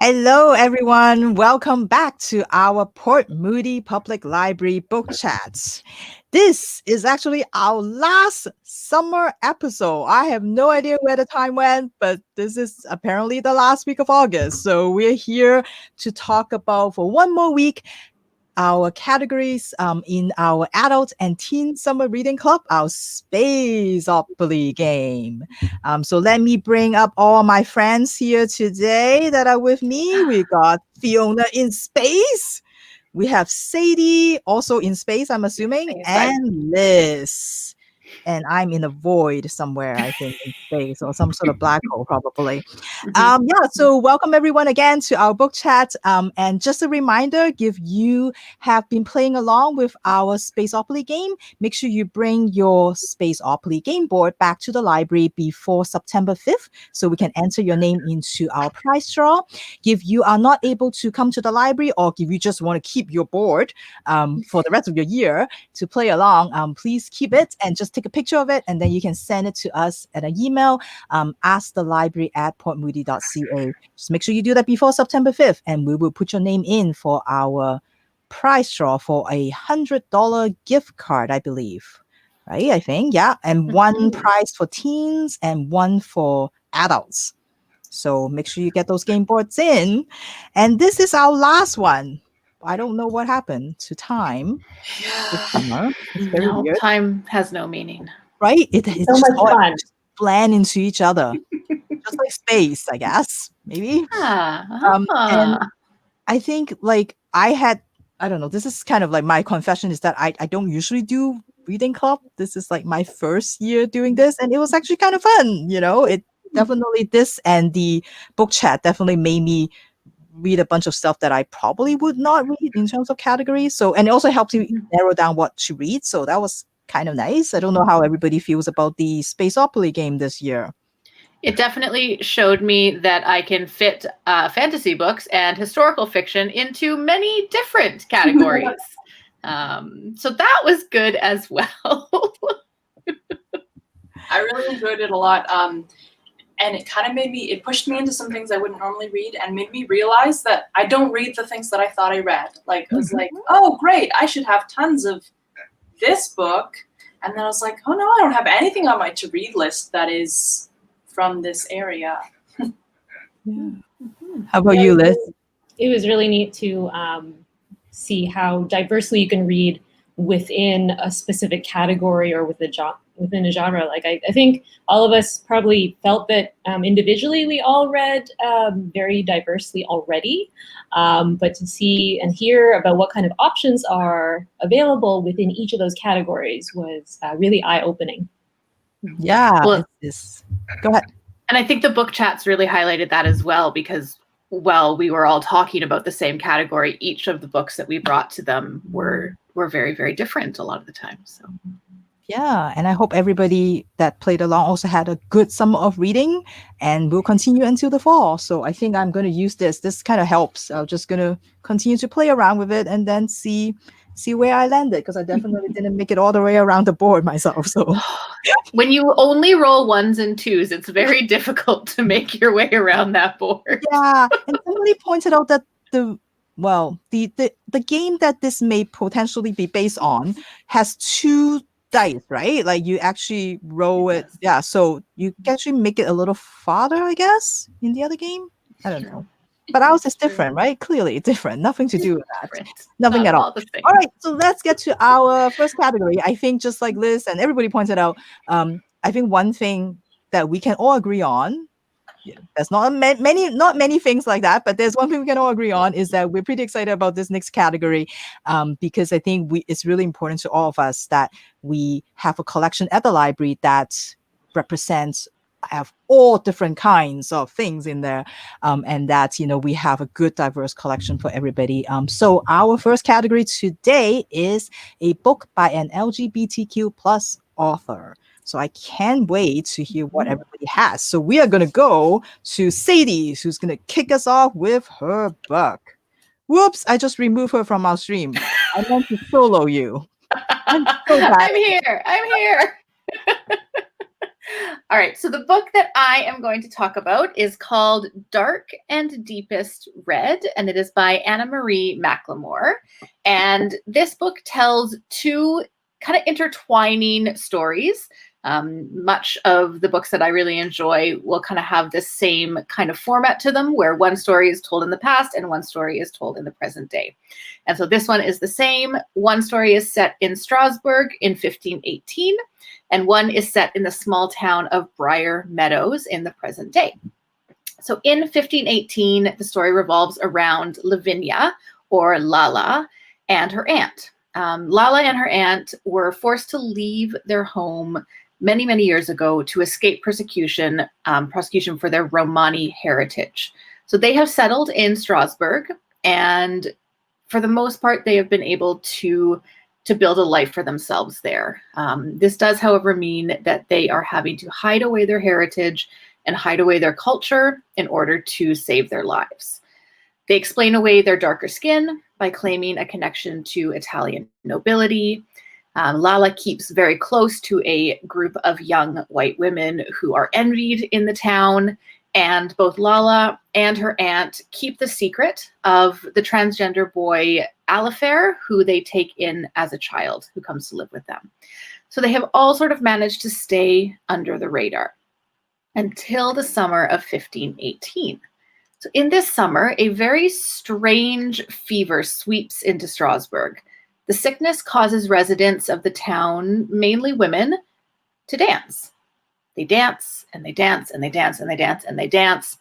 Hello, everyone. Welcome back to our Port Moody Public Library book chats. This is actually our last summer episode. I have no idea where the time went, but this is apparently the last week of August. So we're here to talk about for one more week our categories in our adult and teen summer reading club, our Spaceopoly game. So let me bring up all my friends here today that are with me. We got Fiona in space. We have Sadie also in space, I'm assuming, and Liz. And I'm in a void somewhere, I think, in space or some sort of black hole, probably. So welcome everyone again to our book chat. And just a reminder, if you have been playing along with our Spaceopoly game, make sure you bring your Spaceopoly game board back to the library before September 5th so we can enter your name into our prize draw. If you are not able to come to the library or if you just want to keep your board for the rest of your year to play along, please keep it and just take a picture of it, and then you can send it to us at an email, askthelibrary@portmoody.ca. Just make sure you do that before September 5th, and we will put your name in for our prize draw for $100 gift card, I believe. Right, I think, yeah. And one prize for teens and one for adults. So make sure you get those game boards in. And this is our last one. I don't know what happened to time this summer. It's very weird. Time has no meaning. Right? It's so just much fun. Just blend into each other. Just like space, I guess. Maybe. And I think I don't know, this is kind of like my confession is that I don't usually do reading club. This is like my first year doing this, and it was actually kind of fun. It definitely, this and the book chat definitely made me read a bunch of stuff that I probably would not read in terms of categories. So, and it also helps you narrow down what to read. So that was kind of nice. I don't know how everybody feels about the Spaceopoly game this year. It definitely showed me that I can fit fantasy books and historical fiction into many different categories. So that was good as well. I really enjoyed it a lot. And it kind of it pushed me into some things I wouldn't normally read and made me realize that I don't read the things that I thought I read. Like, I was like, oh, great, I should have tons of this book. And then I was like, oh, no, I don't have anything on my to-read list that is from this area. How about you, Liz? It was really neat to see how diversely you can read within a specific category or within a genre. Like I think all of us probably felt that individually we all read very diversely already, but to see and hear about what kind of options are available within each of those categories was really eye-opening. Yeah, go ahead. And I think the book chats really highlighted that as well, because while we were all talking about the same category, each of the books that we brought to them were very, very different a lot of the time. So yeah, and I hope everybody that played along also had a good summer of reading, and will continue until the fall. So I think I'm going to use this. This kind of helps. I'm just going to continue to play around with it and then see where I landed, because I definitely didn't make it all the way around the board myself. So when you only roll 1s and 2s, it's very difficult to make your way around that board. Yeah, and somebody pointed out that the game that this may potentially be based on has 2 dice, right? Like you actually roll it. Yeah, so you can actually make it a little farther, I guess, in the other game. I don't know. But ours is different, right? Clearly different. Nothing to do with that. Nothing at all. All right, so let's get to our first category. I think just like Liz and everybody pointed out, I think one thing that we can all agree on, there's not many things like that, but there's one thing we can all agree on, is that we're pretty excited about this next category, because I think it's really important to all of us that we have a collection at the library that represents have all different kinds of things in there, and that we have a good diverse collection for everybody. So our first category today is a book by an LGBTQ plus author. So I can't wait to hear what everybody has. So we are going to go to Sadie, who's going to kick us off with her book. Whoops, I just removed her from our stream. I meant to solo you. I'm so bad. I'm here. All right, so the book that I am going to talk about is called Dark and Deepest Red, and it is by Anna Marie McLemore. And this book tells two kind of intertwining stories. Much of the books that I really enjoy will kind of have this same kind of format to them, where one story is told in the past and one story is told in the present day. And so this one is the same. One story is set in Strasbourg in 1518, and one is set in the small town of Briar Meadows in the present day. So in 1518, the story revolves around Lavinia, or Lala, and her aunt. Lala and her aunt were forced to leave their home many, many years ago to escape prosecution for their Romani heritage. So they have settled in Strasbourg, and for the most part, they have been able to build a life for themselves there. This does, however, mean that they are having to hide away their heritage and hide away their culture in order to save their lives. They explain away their darker skin by claiming a connection to Italian nobility. Lala keeps very close to a group of young white women who are envied in the town, and both Lala and her aunt keep the secret of the transgender boy Alifair, who they take in as a child who comes to live with them. So they have all sort of managed to stay under the radar until the summer of 1518. So in this summer, a very strange fever sweeps into Strasbourg. The sickness causes residents of the town, mainly women, to dance. They dance and they dance and they dance and they dance and they dance.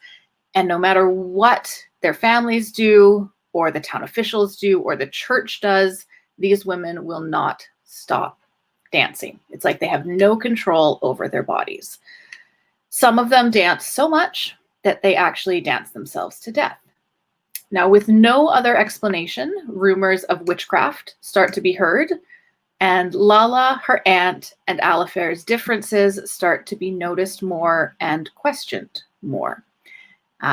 And no matter what their families do, or the town officials do, or the church does, these women will not stop dancing. It's like they have no control over their bodies. Some of them dance so much that they actually dance themselves to death. Now, with no other explanation, rumors of witchcraft start to be heard, and Lala, her aunt, and Alifair's differences start to be noticed more and questioned more.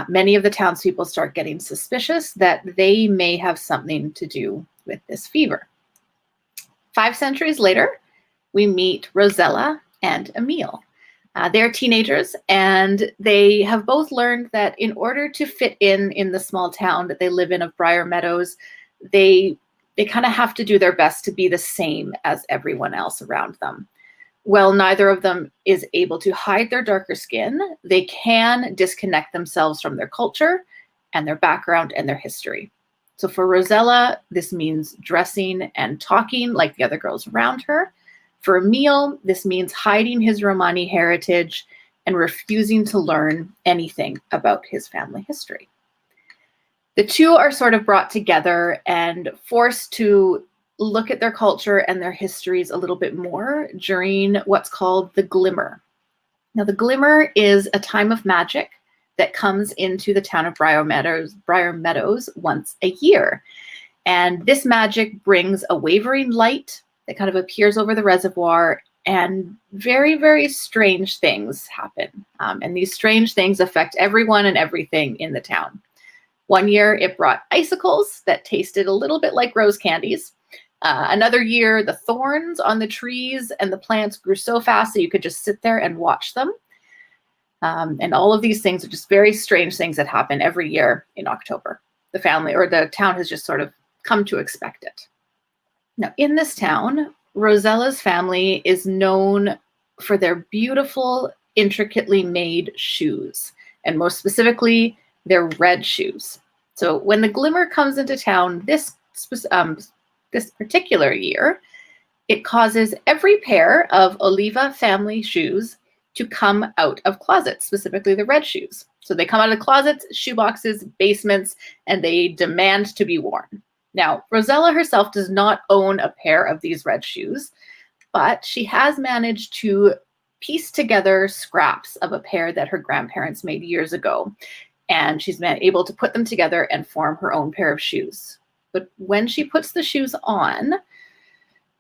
Many of the townspeople start getting suspicious that they may have something to do with this fever. 5 centuries later, we meet Rosella and Emile. They're teenagers, and they have both learned that in order to fit in the small town that they live in of Briar Meadows, they kind of have to do their best to be the same as everyone else around them. While neither of them is able to hide their darker skin, they can disconnect themselves from their culture and their background and their history. So for Rosella, this means dressing and talking like the other girls around her. For Emile, this means hiding his Romani heritage and refusing to learn anything about his family history. The two are sort of brought together and forced to look at their culture and their histories a little bit more during what's called the Glimmer. Now, the Glimmer is a time of magic that comes into the town of Briar Meadows once a year. And this magic brings a wavering light that kind of appears over the reservoir, and very, very strange things happen. And these strange things affect everyone and everything in the town. One year, it brought icicles that tasted a little bit like rose candies. Another year, the thorns on the trees and the plants grew so fast that you could just sit there and watch them. And all of these things are just very strange things that happen every year in October. The family or the town has just sort of come to expect it. Now, in this town, Rosella's family is known for their beautiful, intricately made shoes, and most specifically, their red shoes. So when the Glimmer comes into town this particular year, it causes every pair of Oliva family shoes to come out of closets, specifically the red shoes. So they come out of closets, shoeboxes, basements, and they demand to be worn. Now, Rosella herself does not own a pair of these red shoes, but she has managed to piece together scraps of a pair that her grandparents made years ago. And she's been able to put them together and form her own pair of shoes. But when she puts the shoes on,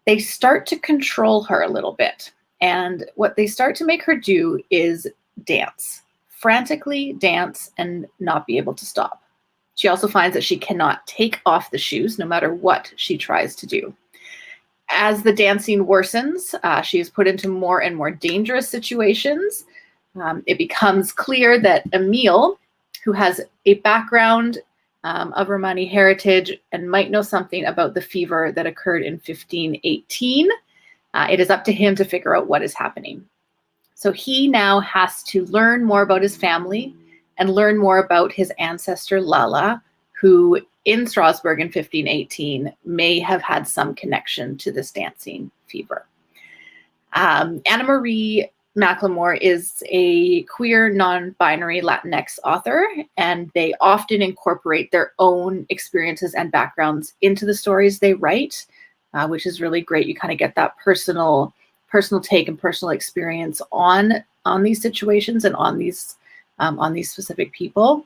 they start to control her a little bit. And what they start to make her do is dance, frantically dance and not be able to stop. She also finds that she cannot take off the shoes no matter what she tries to do. As the dancing worsens, she is put into more and more dangerous situations. It becomes clear that Emile, who has a background of Romani heritage and might know something about the fever that occurred in 1518, it is up to him to figure out what is happening. So he now has to learn more about his family and learn more about his ancestor Lala, who in Strasbourg in 1518 may have had some connection to this dancing fever. Anna Marie Macklemore is a queer, non-binary Latinx author, and they often incorporate their own experiences and backgrounds into the stories they write, which is really great. You kind of get that personal take and personal experience on these situations and on these specific people.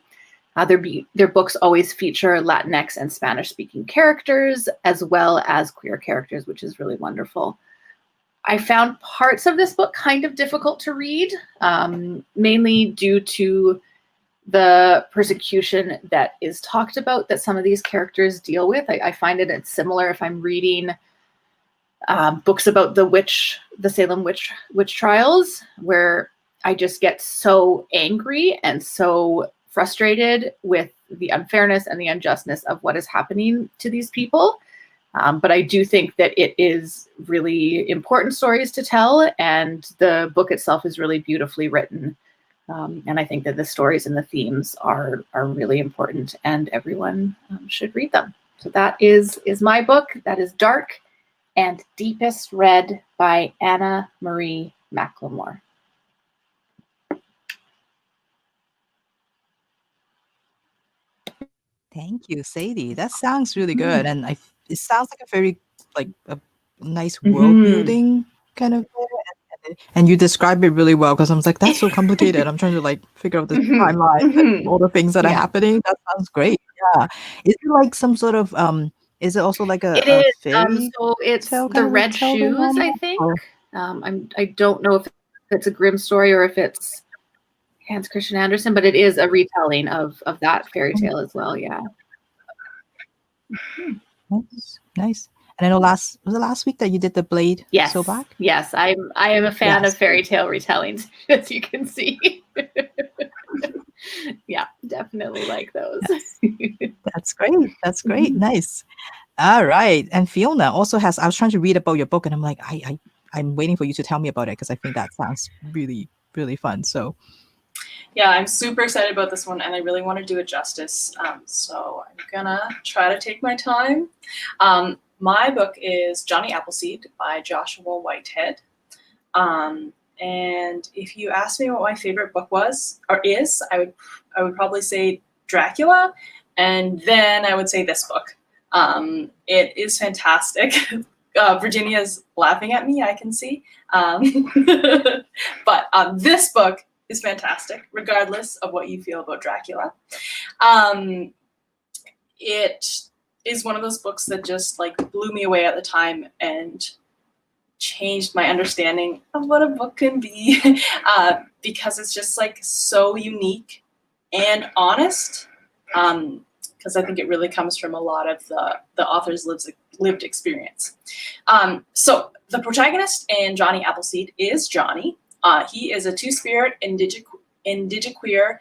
Their books always feature Latinx and Spanish-speaking characters, as well as queer characters, which is really wonderful. I found parts of this book kind of difficult to read, mainly due to the persecution that is talked about that some of these characters deal with. I find it's similar if I'm reading books about the Salem witch trials, where I just get so angry and so frustrated with the unfairness and the unjustness of what is happening to these people. But I do think that it is really important stories to tell, and the book itself is really beautifully written. And I think that the stories and the themes are really important, and everyone should read them. So that is my book. That is Dark and Deepest Red by Anna Marie Macklemore. Thank you, Sadie. That sounds really good, and it sounds like a very a nice world building kind of way. And you describe it really well, because I'm like, that's so complicated. I'm trying to figure out the timeline and all the things that are happening. That sounds great. Yeah. Is it like some sort of is it also like It a is. fairy So it's tale the kind of Red tale going Shoes, on I there? think. Or- I don't know if it's a Grimm story or if it's Hans Christian Andersen, but it is a retelling of that fairy tale as well. Yeah. Nice. And I know was it last week that you did the Blade Yes. Sobak? Yes. I am a fan of fairy tale retellings, as you can see. Yeah, definitely like those. That's great. That's great. Nice. All right. And Fiona also has, I was trying to read about your book, and I'm like, I'm waiting for you to tell me about it, because I think that sounds really, really fun. So Yeah, I'm super excited about this one, and I really want to do it justice. So I'm gonna try to take my time. My book is Jonny Appleseed by Joshua Whitehead. And if you asked me what my favorite book was or is, I would probably say Dracula, and then I would say this book. It is fantastic. Virginia's laughing at me, I can see. But this book is fantastic, regardless of what you feel about Dracula. It is one of those books that just blew me away at the time and changed my understanding of what a book can be, because it's just so unique and honest. Because I think it really comes from a lot of the author's lived experience. So the protagonist in Jonny Appleseed is Johnny. He is a two-spirit indigiqueer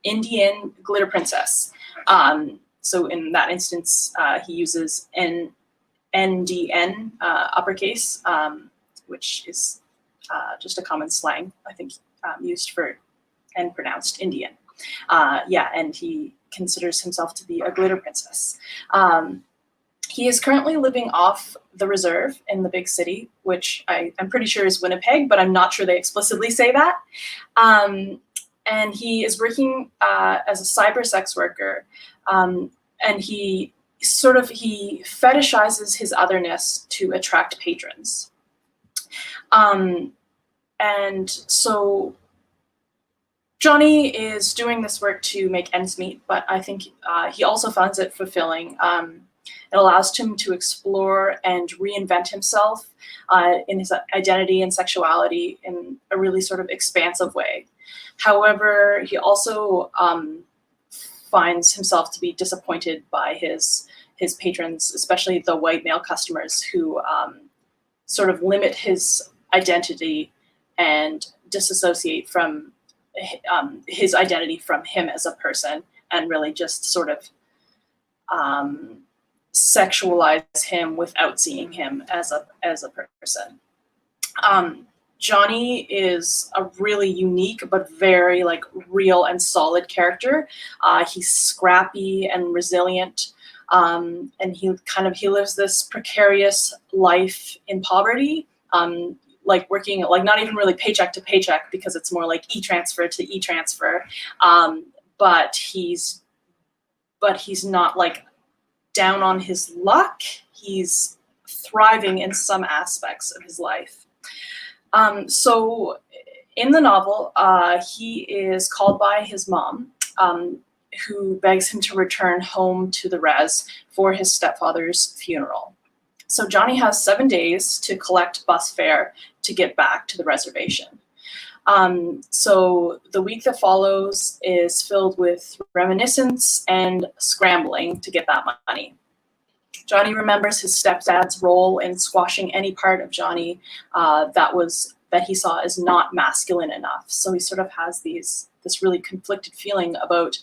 Indian glitter princess. So in that instance, he uses NDN uppercase, which is just a common slang, I think, used for and pronounced Indian. And he considers himself to be a glitter princess. He is currently living off the reserve in the big city, which I'm pretty sure is Winnipeg, but I'm not sure they explicitly say that. And he is working as a cyber sex worker, and he fetishizes his otherness to attract patrons. And so Johnny is doing this work to make ends meet, but I think he also finds it fulfilling. It allows him to explore and reinvent himself in his identity and sexuality in a really sort of expansive way. However, he also finds himself to be disappointed by his his patrons, especially the white male customers who sort of limit his identity and disassociate from his identity from him as a person, and really just sort of sexualize him without seeing him as a person. Jonny is a really unique but very like real and solid character. He's scrappy and resilient, and he lives this precarious life in poverty, like working like not even really paycheck to paycheck, because it's more like e-transfer to e-transfer. But he's not like down on his luck. He's thriving in some aspects of his life. So in the novel, he is called by his mom, who begs him to return home to the res for his stepfather's funeral. So Jonny has 7 days to collect bus fare to get back to the reservation. So the week that follows is filled with reminiscence and scrambling to get that money. Jonny remembers his stepdad's role in squashing any part of Jonny that he saw as not masculine enough. So he sort of has this really conflicted feeling about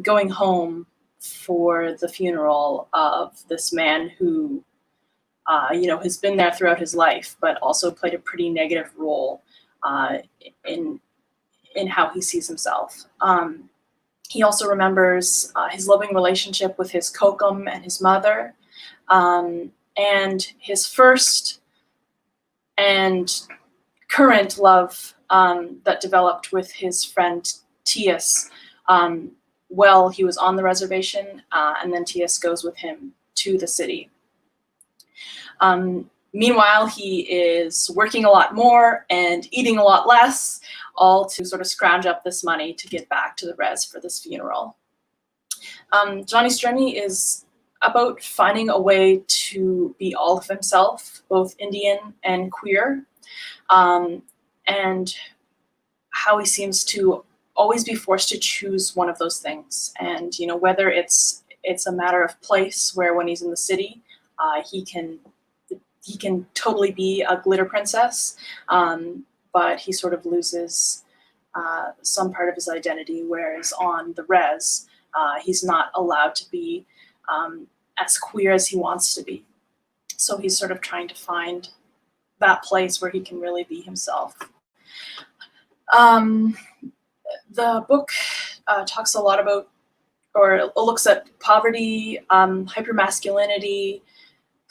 going home for the funeral of this man who has been there throughout his life, but also played a pretty negative role in how he sees himself. He also remembers his loving relationship with his kokum and his mother, and his first and current love that developed with his friend Tias while he was on the reservation, and then Tias goes with him to the city. Meanwhile, he is working a lot more and eating a lot less, all to sort of scrounge up this money to get back to the res for this funeral. Jonny's journey is about finding a way to be all of himself, both Indian and queer, and how he seems to always be forced to choose one of those things. And whether it's a matter of place, where when he's in the city, he can totally be a glitter princess, but he sort of loses some part of his identity, whereas on the res, he's not allowed to be as queer as he wants to be. So he's sort of trying to find that place where he can really be himself. The book talks a lot about, or looks at poverty, hypermasculinity,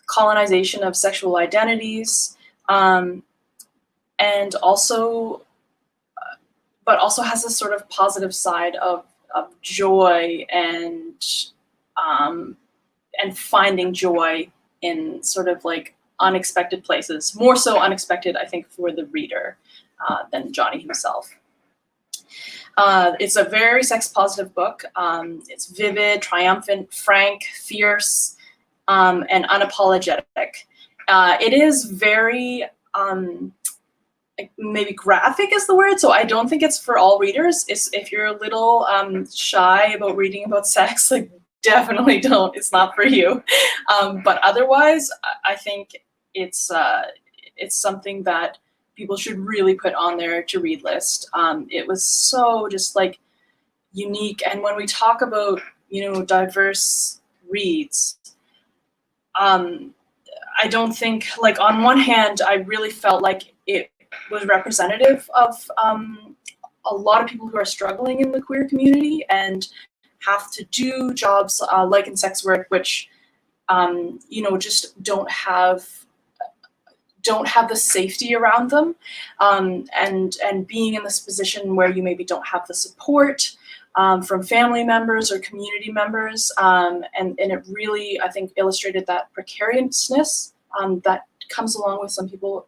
colonization of sexual identities, and also has this sort of positive side of joy and finding joy in sort of like unexpected places, more so unexpected, I think, for the reader than Jonny himself. It's a very sex-positive book. It's vivid, triumphant, frank, fierce, and unapologetic. It is very, maybe graphic is the word, so I don't think it's for all readers. If you're a little shy about reading about sex, like definitely don't. It's not for you. But otherwise, I think it's something that people should really put on their to-read list. It was so just like unique, and when we talk about diverse reads, I don't think, like, on one hand, I really felt like it was representative of a lot of people who are struggling in the queer community and have to do jobs like in sex work, which just don't have the safety around them, and being in this position where you maybe don't have the support from family members or community members, and it really, I think, illustrated that precariousness that comes along with some people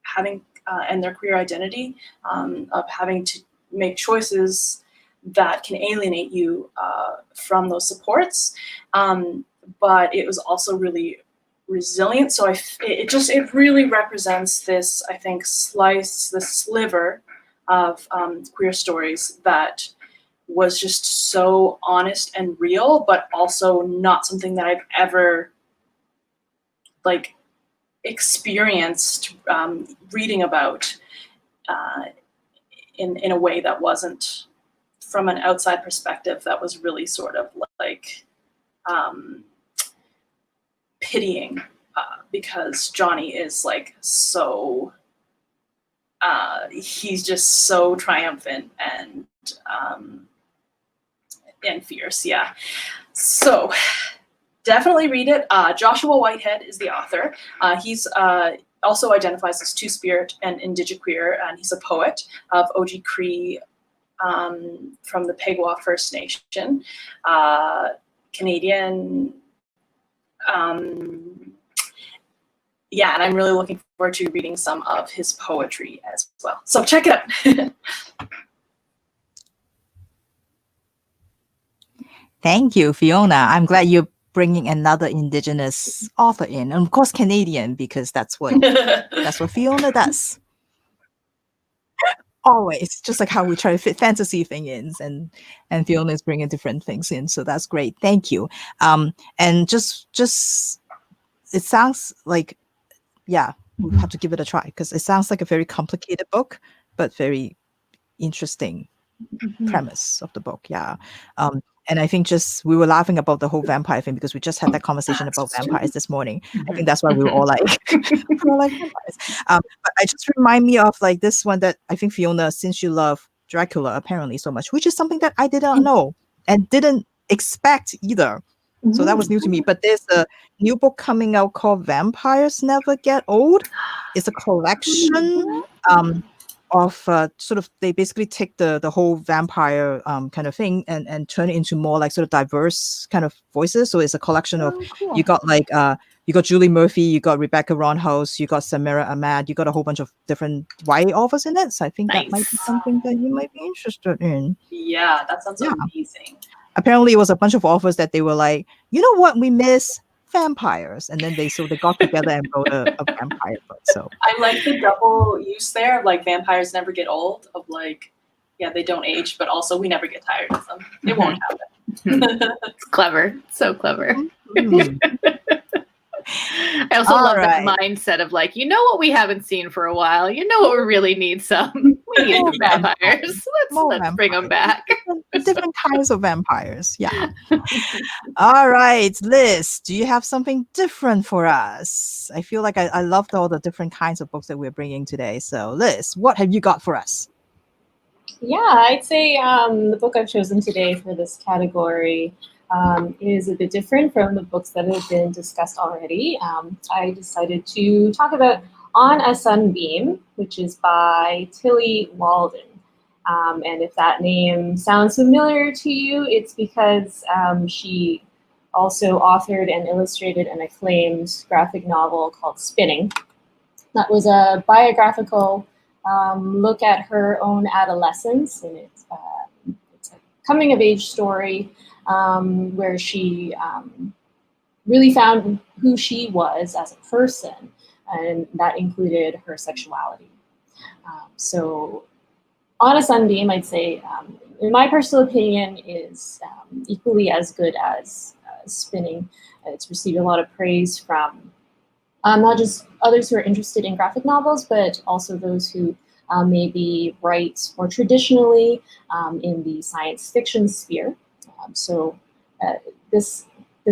having and their queer identity, of having to make choices that can alienate you from those supports, but it was also really resilient. So it really represents this, I think, this sliver of queer stories that was just so honest and real, but also not something that I've ever like experienced reading about in a way that wasn't from an outside perspective, that was really sort of like pitying, because Jonny is like so he's just so triumphant and fierce. Yeah, so definitely read it. Joshua Whitehead is the author. He's also identifies as Two-Spirit and Indigiqueer, and he's a poet of Oji Cree from the Pegwa First Nation, Canadian. Yeah, and I'm really looking forward to reading some of his poetry as well. So check it out. Thank you, Fiona. I'm glad you're bringing another Indigenous author in, and of course Canadian, because that's what Fiona does. Always, just like how we try to fit fantasy thing in, and Fiona is bringing different things in, so that's great. Thank you. And just it sounds like, yeah, we'll have to give it a try, because it sounds like a very complicated book, but very interesting premise of the book. Yeah. And I think just we were laughing about the whole vampire thing because we just had that conversation about vampires this morning. I think that's why we were all like, vampires. But I just remind me of like this one that I think, Fiona, since you love Dracula apparently so much, which is something that I didn't know and didn't expect either. So that was new to me. But there's a new book coming out called Vampires Never Get Old. It's a collection of sort of, they basically take the whole vampire kind of thing and turn it into more like sort of diverse kind of voices. So it's a collection of, cool. you got like you got Julie Murphy, you got Rebecca Ronhouse, you got Samira Ahmad, you got a whole bunch of different YA authors in it. So I think that might be something that you might be interested in. Yeah, that sounds amazing. Apparently it was a bunch of authors that they were like, you know what, we miss vampires, and then they got together and wrote a vampire book. So I like the double use there of like vampires never get old, of like, yeah, they don't age, but also we never get tired of them. It won't happen. It's clever. So clever. mm. I also All love right. that mindset of like, you know what we haven't seen for a while? You know what we really need some? We need More some vampires. Let's bring them back. Different kinds of vampires. Yeah. All right, Liz, do you have something different for us? I feel like I loved all the different kinds of books that we're bringing today. So, Liz, what have you got for us? Yeah, I'd say the book I've chosen today for this category is a bit different from the books that have been discussed already. I decided to talk about On a Sunbeam, which is by Tilly Walden. And if that name sounds familiar to you, it's because she also authored and illustrated an acclaimed graphic novel called Spinning. That was a biographical look at her own adolescence, and it's a coming-of-age story where she really found who she was as a person, and that included her sexuality. So On a Sunbeam, I'd say, in my personal opinion, is equally as good as Spinning. It's received a lot of praise from not just others who are interested in graphic novels, but also those who maybe write more traditionally in the science fiction sphere. So this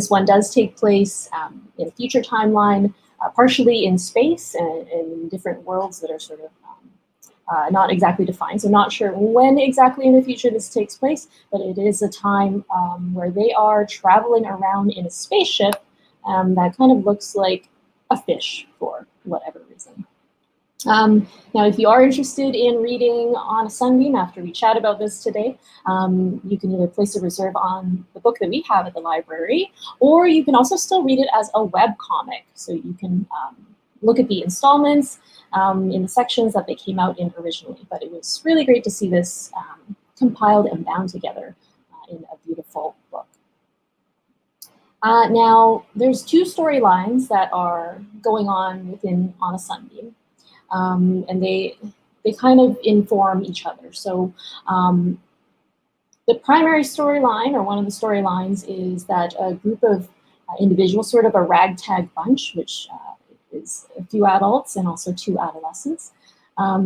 one does take place in a future timeline, partially in space and in different worlds that are sort of not exactly defined. So not sure when exactly in the future this takes place, but it is a time where they are traveling around in a spaceship that kind of looks like a fish for whatever reason. Now, if you are interested in reading On a Sunbeam after we chat about this today, you can either place a reserve on the book that we have at the library, or you can also still read it as a webcomic. So you can look at the installments in the sections that they came out in originally. But it was really great to see this compiled and bound together in a beautiful book. Now, there's two storylines that are going on within On a Sunbeam. And they kind of inform each other. So the primary storyline, or one of the storylines, is that a group of individuals, sort of a ragtag bunch, which is a few adults and also 2 adolescents.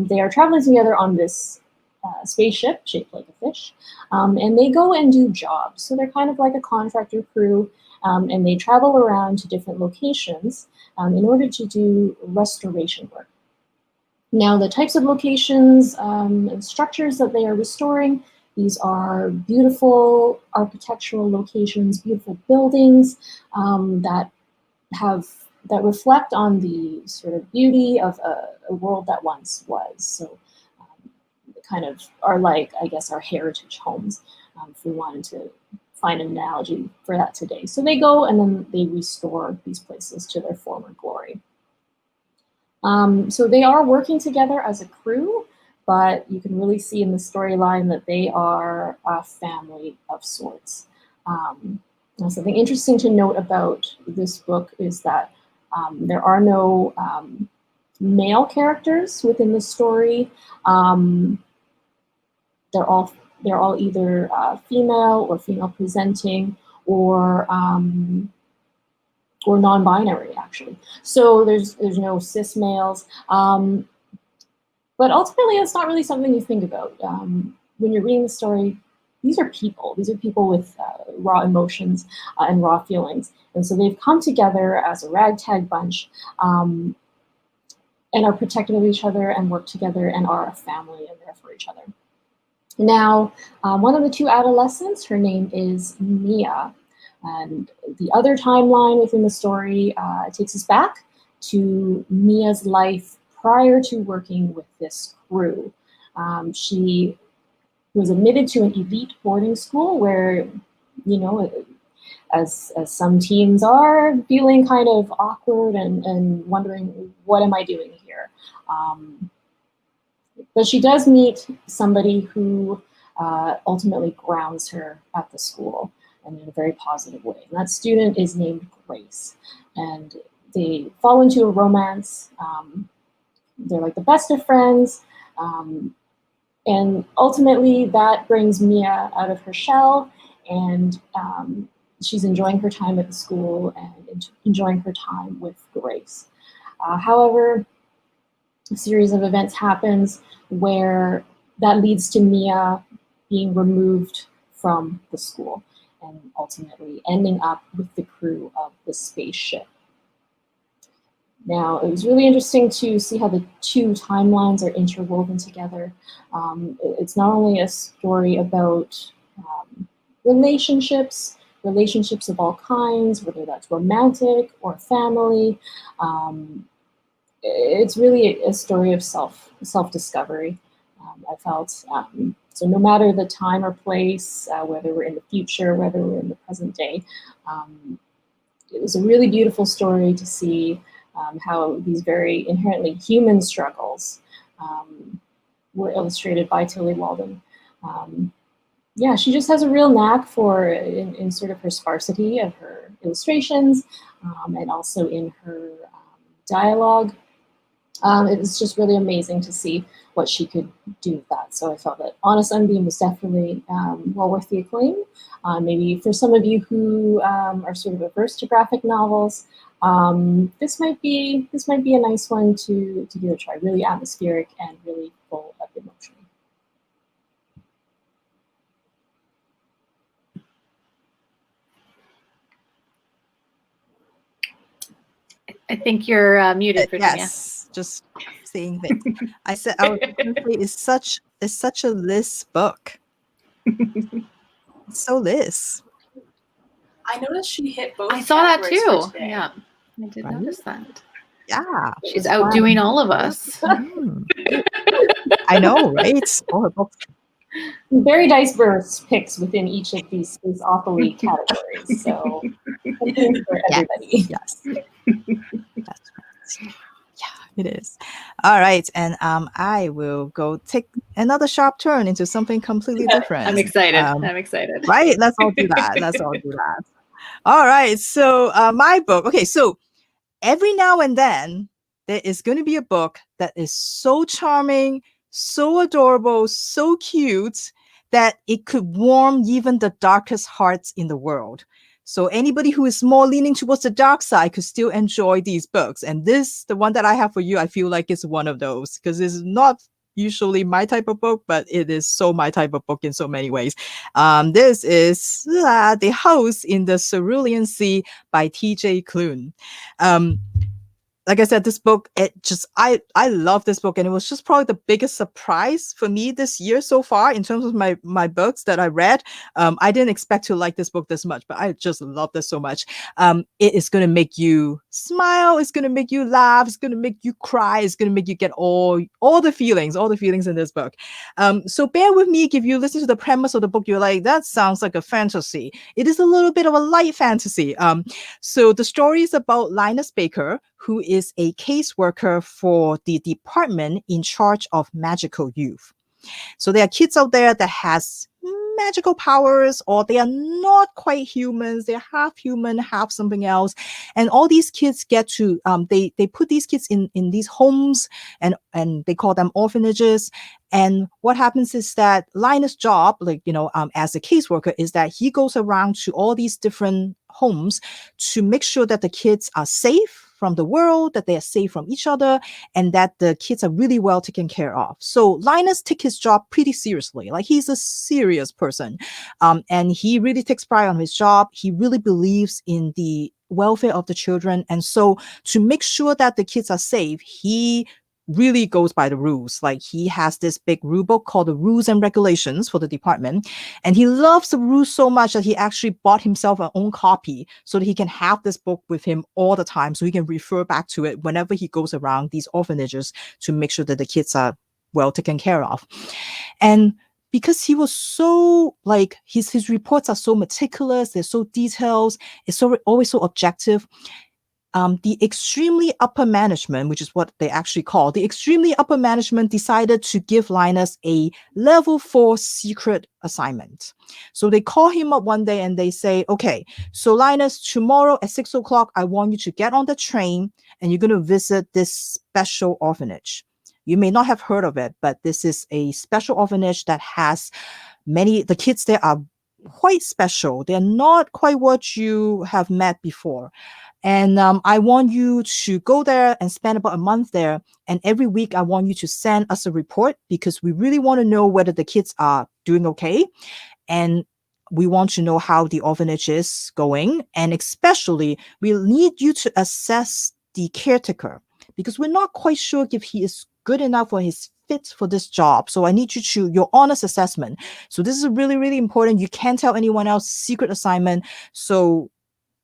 They are traveling together on this spaceship shaped like a fish, and they go and do jobs. So they're kind of like a contractor crew, and they travel around to different locations in order to do restoration work. Now, the types of locations and structures that they are restoring, these are beautiful architectural locations, beautiful buildings that reflect on the sort of beauty of a world that once was. So kind of are like, I guess, our heritage homes, if we wanted to find an analogy for that today. So they go and then they restore these places to their former glory. So they are working together as a crew, but you can really see in the storyline that they are a family of sorts. Something interesting to note about this book is that there are no male characters within the story. They're all either female or female presenting, or non-binary, actually. So there's no cis males. But ultimately, it's not really something you think about. When you're reading the story, these are people. These are people with raw emotions and raw feelings. And so they've come together as a ragtag bunch and are protective of each other and work together and are a family and there for each other. Now, one of the 2 adolescents, her name is Mia. And the other timeline within the story takes us back to Mia's life prior to working with this crew. She was admitted to an elite boarding school where, you know, as some teens are, feeling kind of awkward and wondering, what am I doing here? But she does meet somebody who ultimately grounds her at the school, and in a very positive way. And that student is named Grace. And they fall into a romance. They're like the best of friends. And ultimately, that brings Mia out of her shell, and she's enjoying her time at the school and enjoying her time with Grace. However, a series of events happens where that leads to Mia being removed from the school and ultimately ending up with the crew of the spaceship. Now, it was really interesting to see how the 2 timelines are interwoven together. It's not only a story about relationships of all kinds, whether that's romantic or family. It's really a story of self-discovery, I felt. So no matter the time or place, whether we're in the future, whether we're in the present day, it was a really beautiful story to see how these very inherently human struggles were illustrated by Tilly Walden. Yeah, she just has a real knack for, in sort of her sparsity of her illustrations, and also in her dialogue. It was just really amazing to see what she could do with that. So I felt that On a Sunbeam was definitely well worth the acclaim. Maybe for some of you who are sort of averse to graphic novels, this might be a nice one to give a try. Really atmospheric and really full of emotion. I think you're muted, Virginia. Yes, just saying things. I said I was going to say it's such a Liz book. It's so Liz. I noticed she hit both. I saw that categories too. for today. Yeah, I did Right? notice that. Yeah. She's outdoing all of us. I know, right? All her books. Very diverse picks within each of these Spaceopoly categories. So something for everybody. Yes. That's right. Yeah, it is. All right. And I will go take another sharp turn into something completely different. I'm excited. I'm excited. Right? Let's all do that. Let's all do that. All right. So my book. Okay. So every now and then there is going to be a book that is so charming, so adorable, so cute that it could warm even the darkest hearts in the world. So anybody who is more leaning towards the dark side could still enjoy these books. And this, the one that I have for you, I feel like it's one of those because it's not usually my type of book, but it is so my type of book in so many ways. This is The House in the Cerulean Sea by T.J. Klune. Like I said, this book, I love this book, and it was just probably the biggest surprise for me this year so far in terms of my books that I read. I didn't expect to like this book this much, but I just love this so much. It is going to make you smile. It's going to make you laugh. It's going to make you cry. It's going to make you get all the feelings in this book. So bear with me. If you listen to the premise of the book, you're like, that sounds like a fantasy. It is a little bit of a light fantasy. So the story is about Linus Baker, who is a caseworker for the department in charge of magical youth. So there are kids out there that has magical powers, or they are not quite humans. They're half human, half something else. And all these kids get to, they put these kids in these homes, and they call them orphanages. And what happens is that Linus' job, as a caseworker, is that he goes around to all these different homes to make sure that the kids are safe from the world, that they are safe from each other, and that the kids are really well taken care of. So Linus takes his job pretty seriously. Like, he's a serious person. And he really takes pride on his job. He really believes in the welfare of the children. And so to make sure that the kids are safe, he really goes by the rules. Like, he has this big rule book called the Rules and Regulations for the department. And he loves the rules so much that he actually bought himself an own copy so that he can have this book with him all the time, so he can refer back to it whenever he goes around these orphanages to make sure that the kids are well taken care of. And because he was so, like, his reports are so meticulous, they're so detailed, it's always so objective. The extremely upper management, which is what they actually call, the extremely upper management decided to give Linus a level 4 secret assignment. So they call him up one day and they say, okay, so Linus, tomorrow at 6 o'clock, I want you to get on the train and you're going to visit this special orphanage. You may not have heard of it, but this is a special orphanage that has the kids there are quite special. They're not quite what you have met before. And I want you to go there and spend about a month there. And every week, I want you to send us a report, because we really want to know whether the kids are doing okay. And we want to know how the orphanage is going. And especially, we need you to assess the caretaker, because we're not quite sure if he is good enough or he's fit for this job. So I need you to your honest assessment. So this is really, really important. You can't tell anyone else, secret assignment. So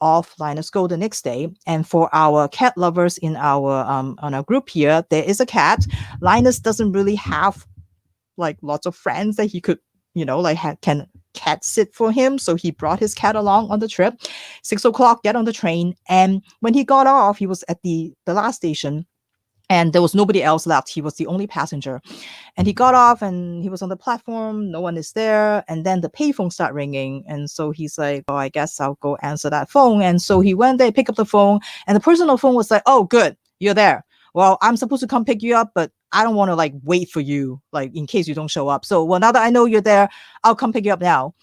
off Linus go the next day. And for our cat lovers in our on our group here, there is a cat. Linus doesn't really have like lots of friends that he could, can cat sit for him. So he brought his cat along on the trip. 6 o'clock, get on the train. And when he got off, he was at the last station. And there was nobody else left. He was the only passenger. And he got off and he was on the platform. No one is there. And then the payphone started ringing. And so he's like, oh, I guess I'll go answer that phone. And so he went there, picked up the phone. And the person on the phone was like, oh, good, you're there. Well, I'm supposed to come pick you up, but I don't want to like wait for you, like in case you don't show up. So, well, now that I know you're there, I'll come pick you up now.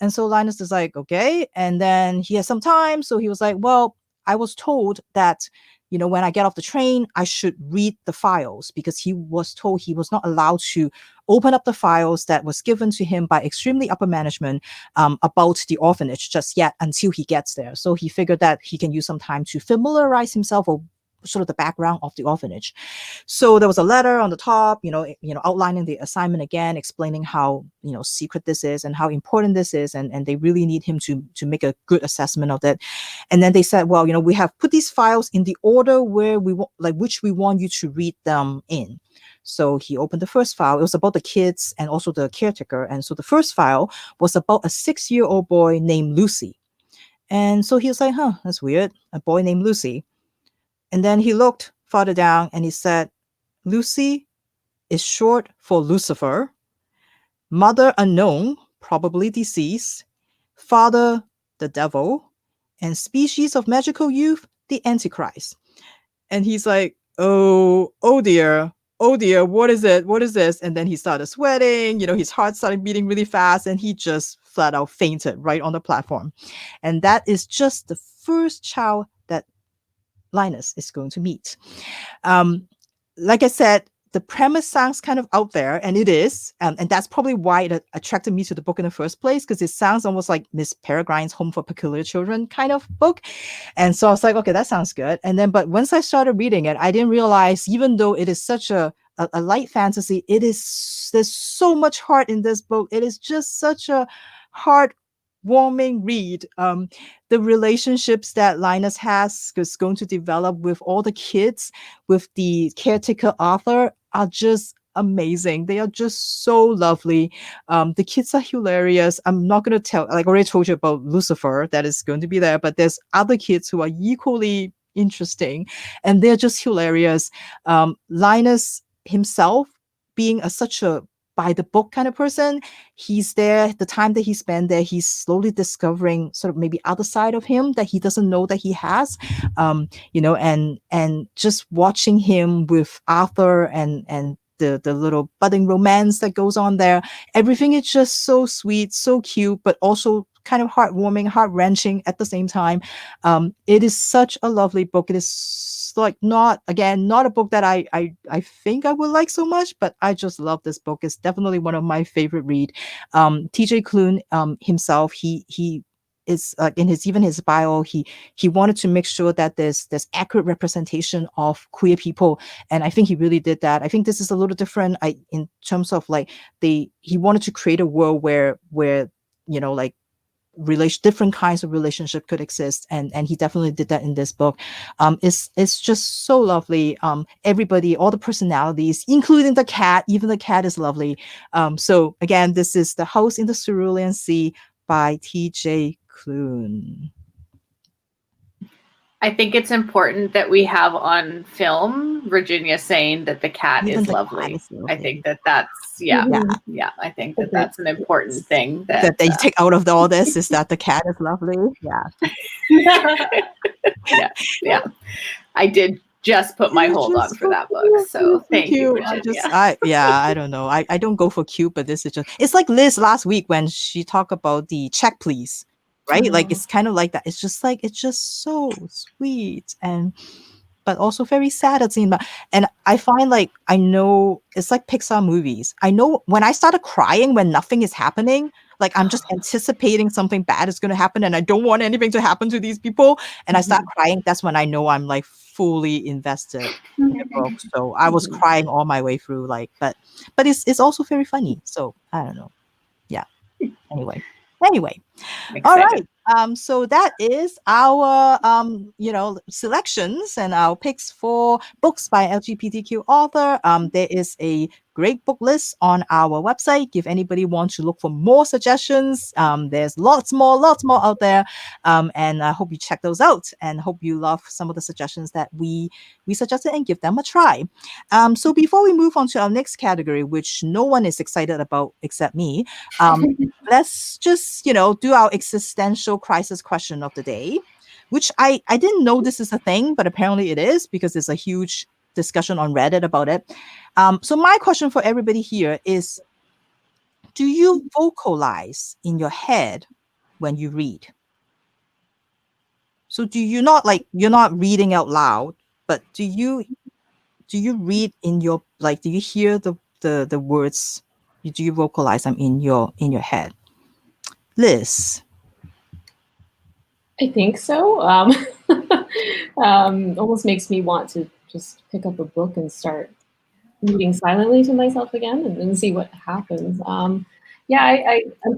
And so Linus is like, okay. And then he has some time. So he was like, well, I was told that, when I get off the train, I should read the files, because he was told he was not allowed to open up the files that was given to him by extremely upper management about the orphanage just yet until he gets there. So he figured that he can use some time to familiarize himself or sort of the background of the orphanage. So there was a letter on the top, outlining the assignment again, explaining how, secret this is and how important this is. And they really need him to make a good assessment of it. And then they said, well, we have put these files in the order where which we want you to read them in. So he opened the first file. It was about the kids and also the caretaker. And so the first file was about a 6-year-old boy named Lucy. And so he was like, that's weird. A boy named Lucy. And then he looked farther down and he said, Lucy is short for Lucifer, mother unknown, probably deceased, father the devil, and species of magical youth, the Antichrist. And he's like, oh dear, oh dear, what is it? What is this? And then he started sweating, his heart started beating really fast, and he just flat out fainted right on the platform. And that is just the first child that Linus is going to meet. Like I said, the premise sounds kind of out there, and it is, and that's probably why it attracted me to the book in the first place, because it sounds almost like Miss Peregrine's Home for Peculiar Children kind of book. And so I was like, okay, that sounds good. And then, but once I started reading it, I didn't realize, even though it is such a light fantasy, there's so much heart in this book. It is just such a heartwarming read. The relationships that Linus is going to develop with all the kids, with the caretaker Arthur, are just amazing. They are just so lovely. The kids are hilarious. I'm not going to tell, like I already told you about Lucifer that is going to be there, but there's other kids who are equally interesting, and they're just hilarious. Linus himself, being such a by the book kind of person, he's there, the time that he spent there, he's slowly discovering sort of maybe other side of him that he doesn't know that he has. And just watching him with Arthur and the little budding romance that goes on there, everything is just so sweet, so cute, but also kind of heartwarming, heart-wrenching at the same time. It is such a lovely book. It is like not a book that I think I would like so much, but I just love this book. It's definitely one of my favorite read. TJ Klune himself, he is in his bio, he wanted to make sure that there's accurate representation of queer people, and I think he really did that. I think this is a little different in terms of like he wanted to create a world where like different kinds of relationship could exist, and he definitely did that in this book. It's just so lovely. Everybody, all the personalities, including the cat, even the cat is lovely. So again, this is The House in the Cerulean Sea by TJ Klune. I think it's important that we have on film Virginia saying that the cat Even is the cat lovely. is lovely. I think that's yeah. I think that's an important thing that they take out of all this, is that the cat is lovely. Yeah. I did just put my hold on for that book, so thank you, Virginia. I don't know. I don't go for cute, but this is just, it's like Liz last week when she talked about the check please, right? Like it's kind of like that. It's just so sweet, but also very sad at the same time. And I find, like, I know it's like Pixar movies. I know when I started crying when nothing is happening, like I'm just anticipating something bad is going to happen, and I don't want anything to happen to these people, and I start crying. That's when I know I'm like fully invested in the book. So I was crying all my way through, like, but it's also very funny. So I don't know. Yeah. Anyway. All right. So that is our selections and our picks for books by LGBTQ author. There is a great book list on our website. If anybody wants to look for more suggestions, there's lots more out there. And I hope you check those out, and hope you love some of the suggestions that we suggested, and give them a try. So before we move on to our next category, which no one is excited about except me, let's just do our existential crisis question of the day, which I didn't know this is a thing, but apparently it is, because there's a huge discussion on Reddit about it. So my question for everybody here is, do you vocalize in your head when you read? So do you not, like, you're not reading out loud, but do you read in your, like, do you hear the words? Do you vocalize them in your head? Liz? I think so. Almost makes me want to just pick up a book and start reading silently to myself again, and then see what happens. I'm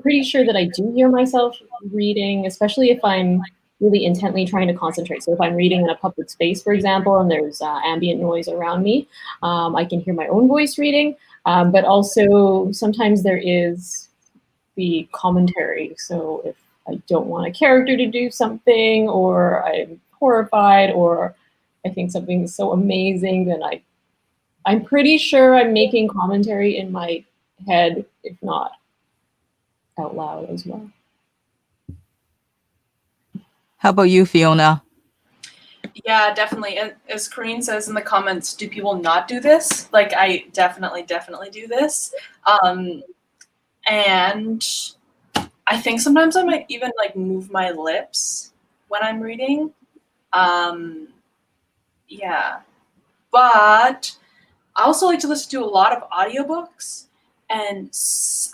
pretty sure that I do hear myself reading, especially if I'm really intently trying to concentrate. So if I'm reading in a public space, for example, and there's ambient noise around me, I can hear my own voice reading, but also sometimes there is the commentary. So if I don't want a character to do something, or I'm horrified, or I think something is so amazing, then I'm pretty sure I'm making commentary in my head, if not out loud as well. How about you, Fiona? Yeah, Yeah, definitely. And as Corinne says in the comments, do people not do this? Like, I definitely do this. And I think sometimes I might even like move my lips when I'm reading. Yeah. But I also like to listen to a lot of audiobooks. And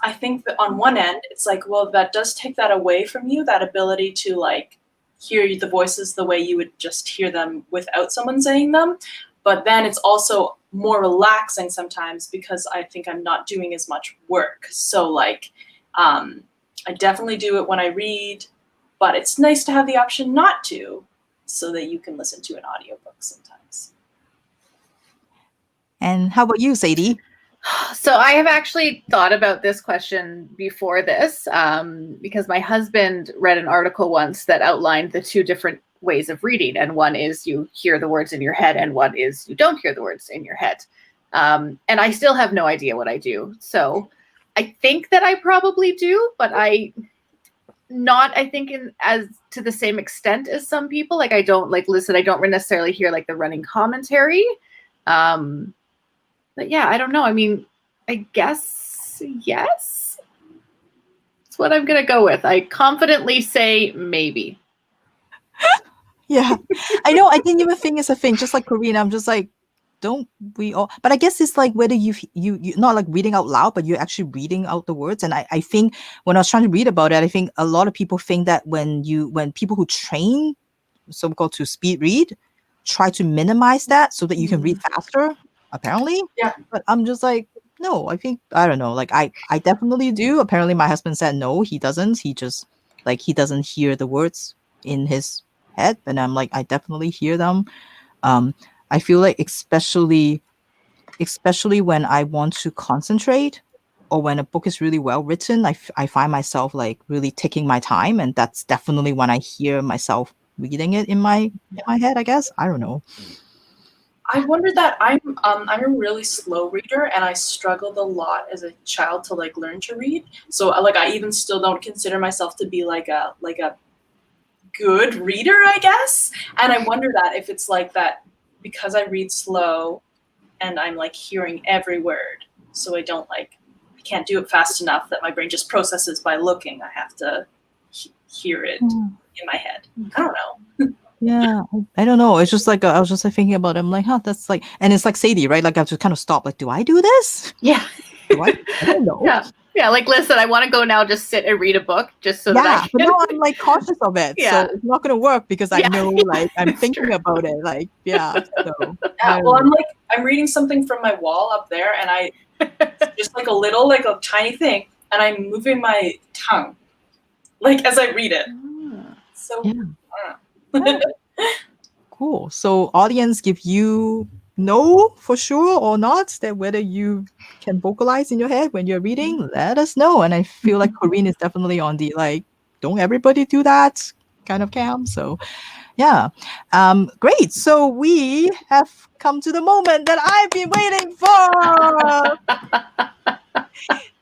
I think that on one end, it's like, well, that does take that away from you, that ability to like hear the voices the way you would just hear them without someone saying them. But then it's also more relaxing sometimes because I think I'm not doing as much work. So like, I definitely do it when I read, but it's nice to have the option not to, so that you can listen to an audiobook sometimes. And how about you, Sadie? So I have actually thought about this question before this, because my husband read an article once that outlined the two different ways of reading. And one is you hear the words in your head, and one is you don't hear the words in your head. And I still have no idea what I do. So I think that I probably do, but I think as to the same extent as some people. Like I don't like listen, I don't necessarily hear like the running commentary. But yeah, I don't know. I mean, I guess yes. That's what I'm going to go with. I confidently say maybe. Yeah, I know. I didn't even think it's a thing. Just like Corinne, I'm just like, don't we all? But I guess it's like whether you not like reading out loud, but you're actually reading out the words. And I think when I was trying to read about it, I think a lot of people think that when people who train, so-called to speed read, try to minimize that so that you can read faster. Apparently, Yeah. But I'm just like, no. I think I don't know. Like I definitely do. Apparently, my husband said no, he doesn't. He just like he doesn't hear the words in his head, and I'm like, I definitely hear them. I feel like especially when I want to concentrate or when a book is really well written, I find myself like really taking my time, and that's definitely when I hear myself reading it in my head, I guess. I don't know. I wonder that I'm a really slow reader, and I struggled a lot as a child to like learn to read. So like I even still don't consider myself to be like a good reader, I guess. And I wonder that if it's like that because I read slow and I'm like hearing every word, so I can't do it fast enough that my brain just processes by looking. I have to hear it in my head. I don't know. Yeah, I don't know. It's just like I was just like thinking about it. I'm like, huh, that's like, and it's like Sadie, right? Like I have to kind of stop. Like, do I do this? Yeah. Do I don't know. Yeah. Like, listen, I want to go now, just sit and read a book, just so that I can. But now I'm like cautious of it, Yeah. so it's not gonna work because I know, like, I'm It's thinking true. about it, like, yeah. So Yeah, well, I'm reading something from my wall up there, and just like a tiny thing, and I'm moving my tongue, like as I read it. So yeah. Cool. So audience, give you know for sure or not that whether you can vocalize in your head when you're reading, let us know. And I feel like Corinne is definitely on the like, don't everybody do that kind of camp. So yeah. Great. So we have come to the moment that I've been waiting for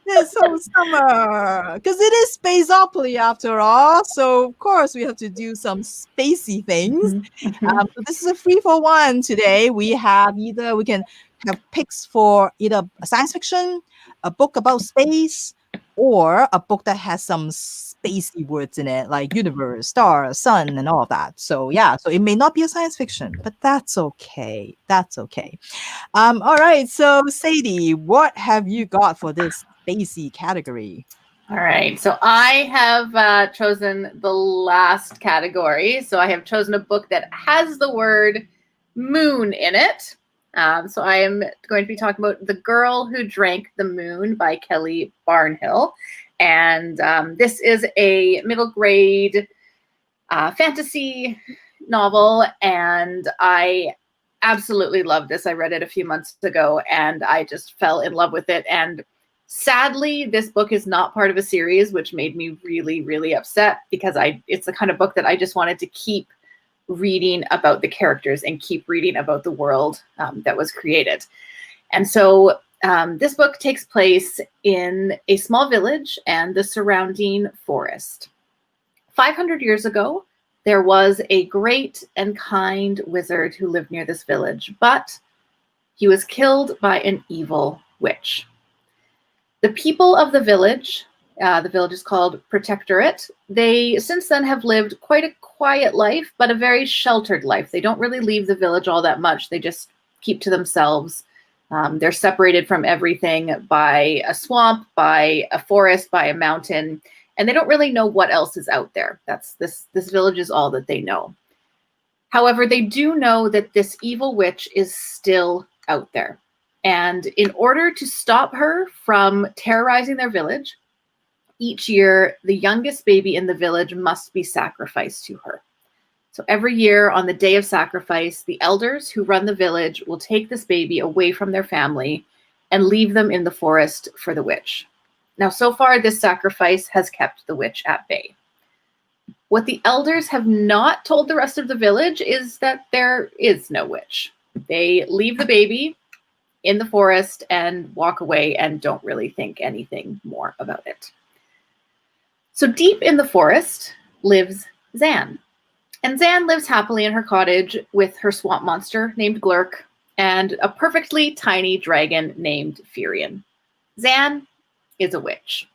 this whole summer. Because it is Spaceopoly after all. So of course we have to do some spacey things. So this is a 3-for-1 today. We can have picks for either a science fiction, a book about space, or a book that has some spacey words in it, like universe, star, sun, and all of that. So yeah, so it may not be a science fiction, but that's okay. That's okay. All right. So Sadie, what have you got for this spacey category? All right. So I have chosen the last category. So I have chosen a book that has the word moon in it. So I am going to be talking about The Girl Who Drank the Moon by Kelly Barnhill. And this is a middle grade fantasy novel. And I absolutely love this. I read it a few months ago and I just fell in love with it. And sadly, this book is not part of a series, which made me really, really upset because it's the kind of book that I just wanted to keep reading about the characters and keep reading about the world that was created. And so this book takes place in a small village and the surrounding forest. 500 years ago, there was a great and kind wizard who lived near this village, but he was killed by an evil witch. The people of the village is called Protectorate. They since then have lived quite a quiet life, but a very sheltered life. They don't really leave the village all that much. They just keep to themselves. They're separated from everything by a swamp, by a forest, by a mountain, and they don't really know what else is out there. This village is all that they know. However, they do know that this evil witch is still out there. And in order to stop her from terrorizing their village, each year, the youngest baby in the village must be sacrificed to her. So every year on the day of sacrifice, the elders who run the village will take this baby away from their family and leave them in the forest for the witch. Now, so far, this sacrifice has kept the witch at bay. What the elders have not told the rest of the village is that there is no witch. They leave the baby in the forest and walk away and don't really think anything more about it. So deep in the forest lives Zan. And Zan lives happily in her cottage with her swamp monster named Glurk and a perfectly tiny dragon named Firion. Zan is a witch,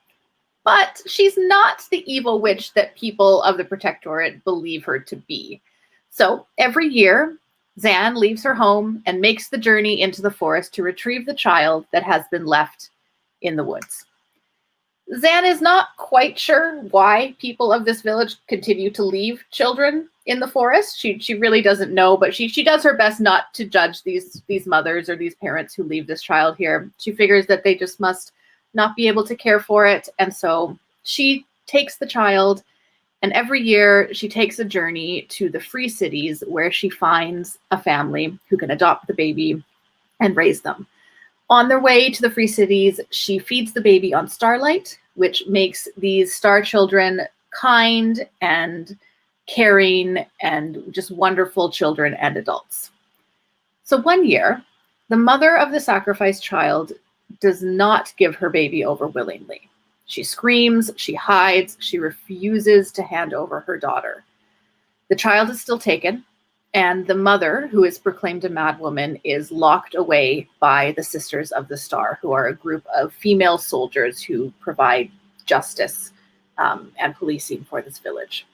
but she's not the evil witch that people of the Protectorate believe her to be. So every year, Zan leaves her home and makes the journey into the forest to retrieve the child that has been left in the woods. Zan is not quite sure why people of this village continue to leave children in the forest. She really doesn't know, but she does her best not to judge these mothers or these parents who leave this child here. She figures that they just must not be able to care for it. And so she takes the child, and every year she takes a journey to the free cities where she finds a family who can adopt the baby and raise them. On their way to the free cities, she feeds the baby on starlight, which makes these star children kind and caring and just wonderful children and adults. So one year, the mother of the sacrificed child does not give her baby over willingly. She screams, she hides, she refuses to hand over her daughter. The child is still taken, and the mother, who is proclaimed a madwoman, is locked away by the Sisters of the Star, who are a group of female soldiers who provide justice and policing for this village.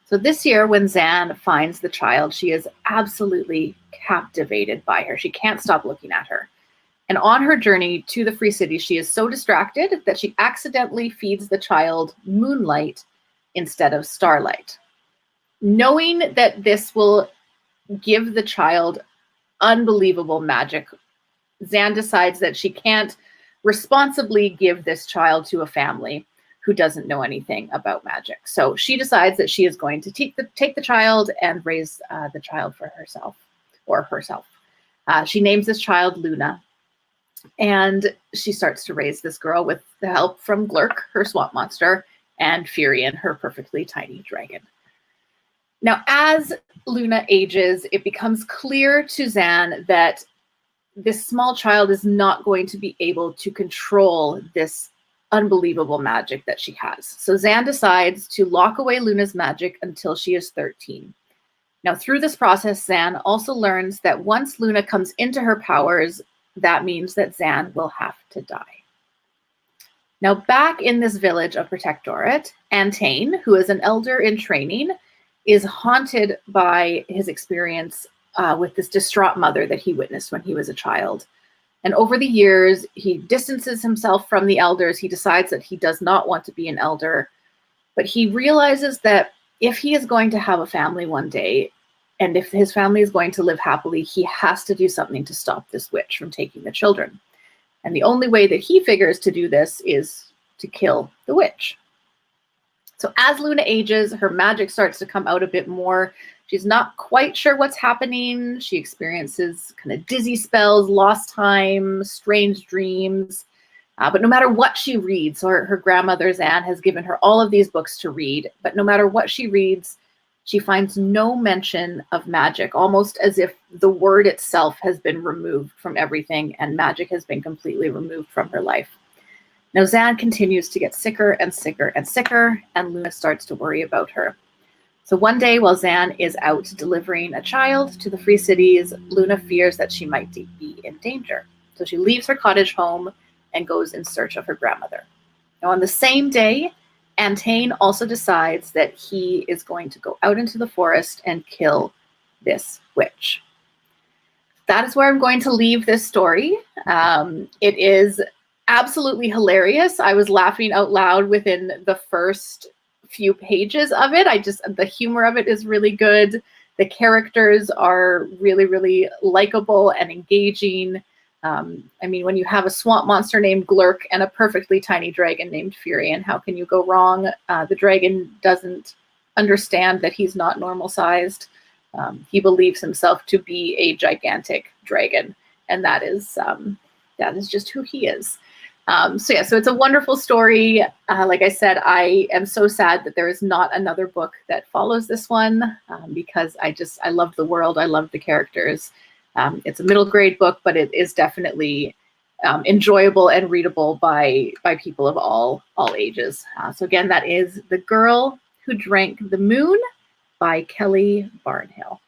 So this year, when Zan finds the child, she is absolutely captivated by her. She can't stop looking at her. And on her journey to the free city, she is so distracted that she accidentally feeds the child moonlight instead of starlight. Knowing that this will give the child unbelievable magic, Zan decides that she can't responsibly give this child to a family who doesn't know anything about magic. So she decides that she is going to take the child and raise the child for herself. She names this child Luna. And she starts to raise this girl with the help from Glurk, her swamp monster, and Firion, her perfectly tiny dragon. Now, as Luna ages, it becomes clear to Zan that this small child is not going to be able to control this unbelievable magic that she has. So Zan decides to lock away Luna's magic until she is 13. Now, through this process, Zan also learns that once Luna comes into her powers, that means that Zan will have to die. Now, back in this village of Protectorate, Antane, who is an elder in training, is haunted by his experience with this distraught mother that he witnessed when he was a child. And over the years, he distances himself from the elders. He decides that he does not want to be an elder, but he realizes that if he is going to have a family one day, and if his family is going to live happily, he has to do something to stop this witch from taking the children. And the only way that he figures to do this is to kill the witch. So as Luna ages, her magic starts to come out a bit more. She's not quite sure what's happening. She experiences kind of dizzy spells, lost time, strange dreams. But no matter what she reads, so her grandmother Zan has given her all of these books to read, but no matter what she reads, she finds no mention of magic, almost as if the word itself has been removed from everything and magic has been completely removed from her life. Now, Zan continues to get sicker and sicker and sicker, and Luna starts to worry about her. So one day while Zan is out delivering a child to the Free Cities, Luna fears that she might be in danger. So she leaves her cottage home and goes in search of her grandmother. Now on the same day, Antane also decides that he is going to go out into the forest and kill this witch. That is where I'm going to leave this story. It is absolutely hilarious. I was laughing out loud within the first few pages of it. The humor of it is really good. The characters are really, really likable and engaging. I mean, when you have a swamp monster named Glurk and a perfectly tiny dragon named Furion, how can you go wrong? The dragon doesn't understand that he's not normal sized. He believes himself to be a gigantic dragon, and that is just who he is. So it's a wonderful story. Like I said, I am so sad that there is not another book that follows this one, because I love the world. I love the characters. It's a middle grade book, but it is definitely enjoyable and readable by people of all ages. So again, that is The Girl Who Drank the Moon by Kelly Barnhill.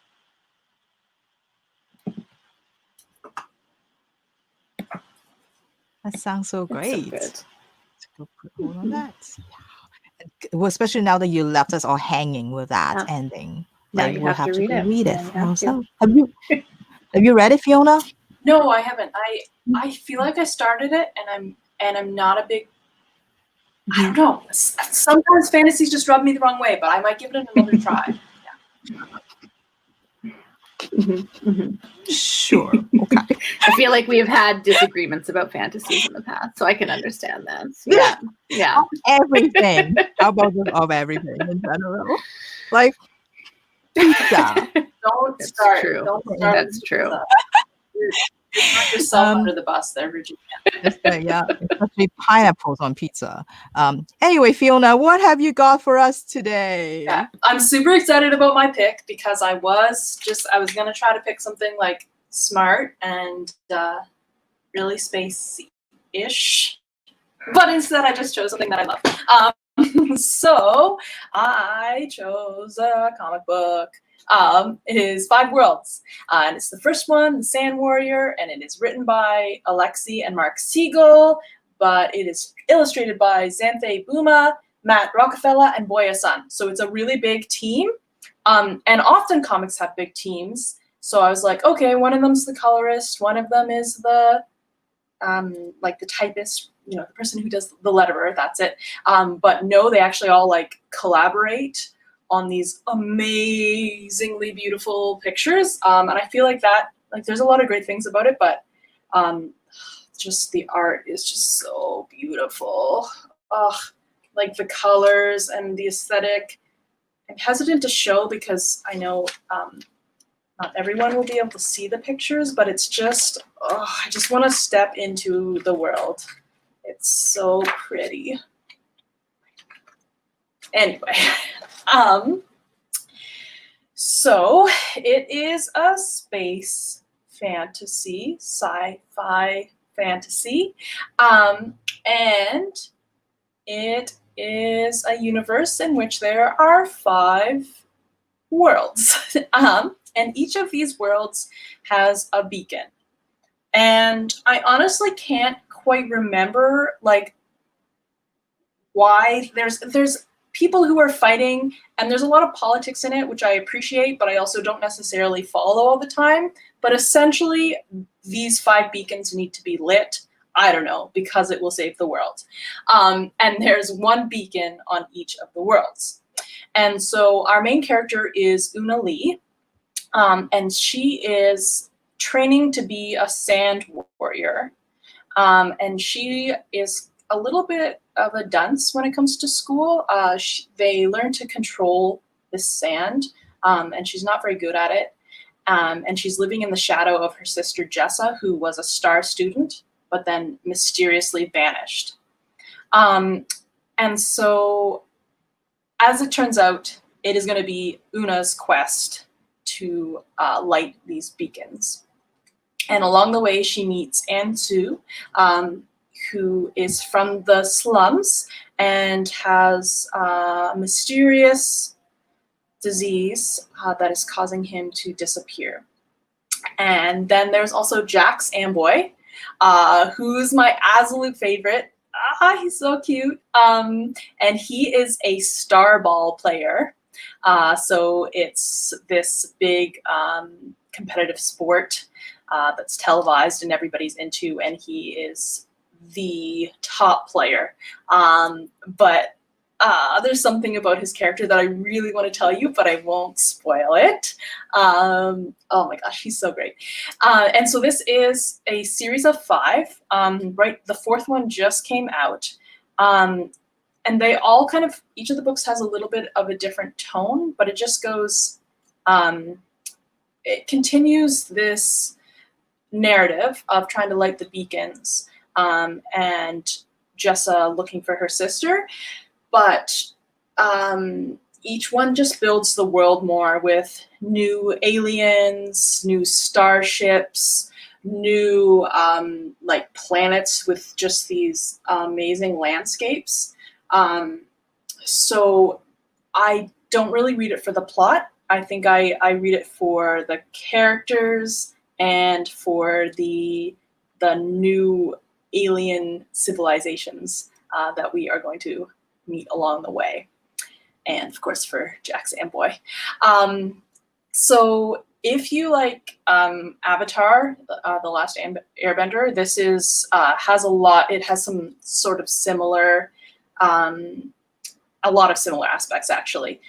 That sounds so great. So good. Let's go put hold on that. Yeah. Well, especially now that you left us all hanging with that ending. Now Like, you we'll have to read it. read it Now you for have to. ourselves. Have you read it, Fiona? No, I haven't. I feel like I started it, and I'm not a big. I don't know. Sometimes fantasies just rub me the wrong way, but I might give it another try. Sure. Okay. I feel like we have had disagreements about fantasies in the past, so I can understand that. So, yeah. Everything. How about just of everything in general? Like pizza. Don't It's start. true. Don't start. That's true. You're throwing yourself under the bus there, Virginia. Yeah, especially pineapples on pizza. Anyway, Fiona, what have you got for us today? Yeah, I'm super excited about my pick because I was gonna try to pick something like smart and really spacey-ish, but instead I just chose something that I love. So I chose a comic book. It is 5 Worlds, and it's the first one, The Sand Warrior, and it is written by Alexi and Mark Siegel, but it is illustrated by Xanthe Buma, Matt Rockefeller, and Boya Sun. So it's a really big team, and often comics have big teams. So I was like, okay, one of them's the colorist, one of them is the like the typist, the person who does the letterer. That's it. But no, they actually all like collaborate on these amazingly beautiful pictures. And I feel like that, like there's a lot of great things about it, but just the art is just so beautiful. Like the colors and the aesthetic. I'm hesitant to show because I know not everyone will be able to see the pictures, but it's just, I just want to step into the world. It's so pretty. Anyway, so it is a space fantasy, sci-fi fantasy, and it is a universe in which there are 5 worlds, and each of these worlds has a beacon. And I honestly can't quite remember like why there's people who are fighting, and there's a lot of politics in it, which I appreciate, but I also don't necessarily follow all the time. But essentially, these 5 beacons need to be lit. I don't know, because it will save the world. And there's 1 beacon on each of the worlds. And so our main character is Una Lee, and she is training to be a sand warrior. And she is a little bit of a dunce when it comes to school. They learn to control the sand, and she's not very good at it. And she's living in the shadow of her sister Jessa, who was a star student, but then mysteriously vanished. And so, as it turns out, it is going to be Una's quest to light these beacons. And along the way, she meets Ansu, who is from the slums and has a mysterious disease that is causing him to disappear. And then there's also Jax Amboy, who's my absolute favorite. He's so cute. And he is a starball player. So it's this big competitive sport that's televised and everybody's into, and he is the top player. But there's something about his character that I really want to tell you, but I won't spoil it. Oh my gosh, he's so great. And so this is a series of 5. Right, the 4th one just came out. And they all kind of, each of the books has a little bit of a different tone, but it just goes, it continues this narrative of trying to light the beacons and Jessa looking for her sister. But each one just builds the world more with new aliens, new starships, new like planets with just these amazing landscapes. So I don't really read it for the plot. I think I read it for the characters and for the new alien civilizations that we are going to meet along the way, and of course for Jax Amboy. So if you like Avatar, The Last Airbender, this is has a lot. It has some sort of similar, a lot of similar aspects actually,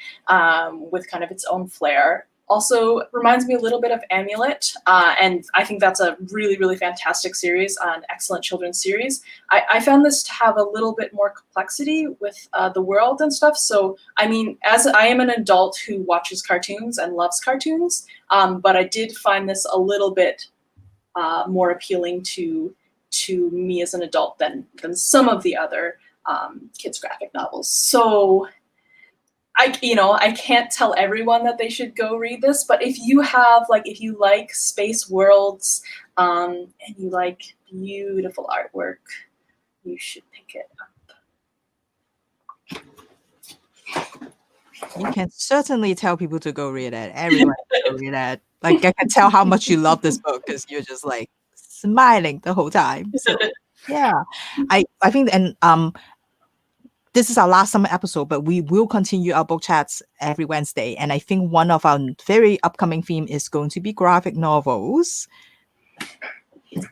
with kind of its own flair. Also reminds me a little bit of Amulet, and I think that's a really, really fantastic series, an excellent children's series. I found this to have a little bit more complexity with the world and stuff. So, I mean, as I am an adult who watches cartoons and loves cartoons, but I did find this a little bit more appealing to me as an adult than some of the other kids' graphic novels. So, I can't tell everyone that they should go read this, but if you like space worlds and you like beautiful artwork, you should pick it up. You can certainly tell people to go read it. Everyone should go read it. Like, I can tell how much you love this book because you're just like smiling the whole time. So yeah, I think, and this is our last summer episode, but we will continue our book chats every Wednesday. And I think one of our very upcoming theme is going to be graphic novels. Which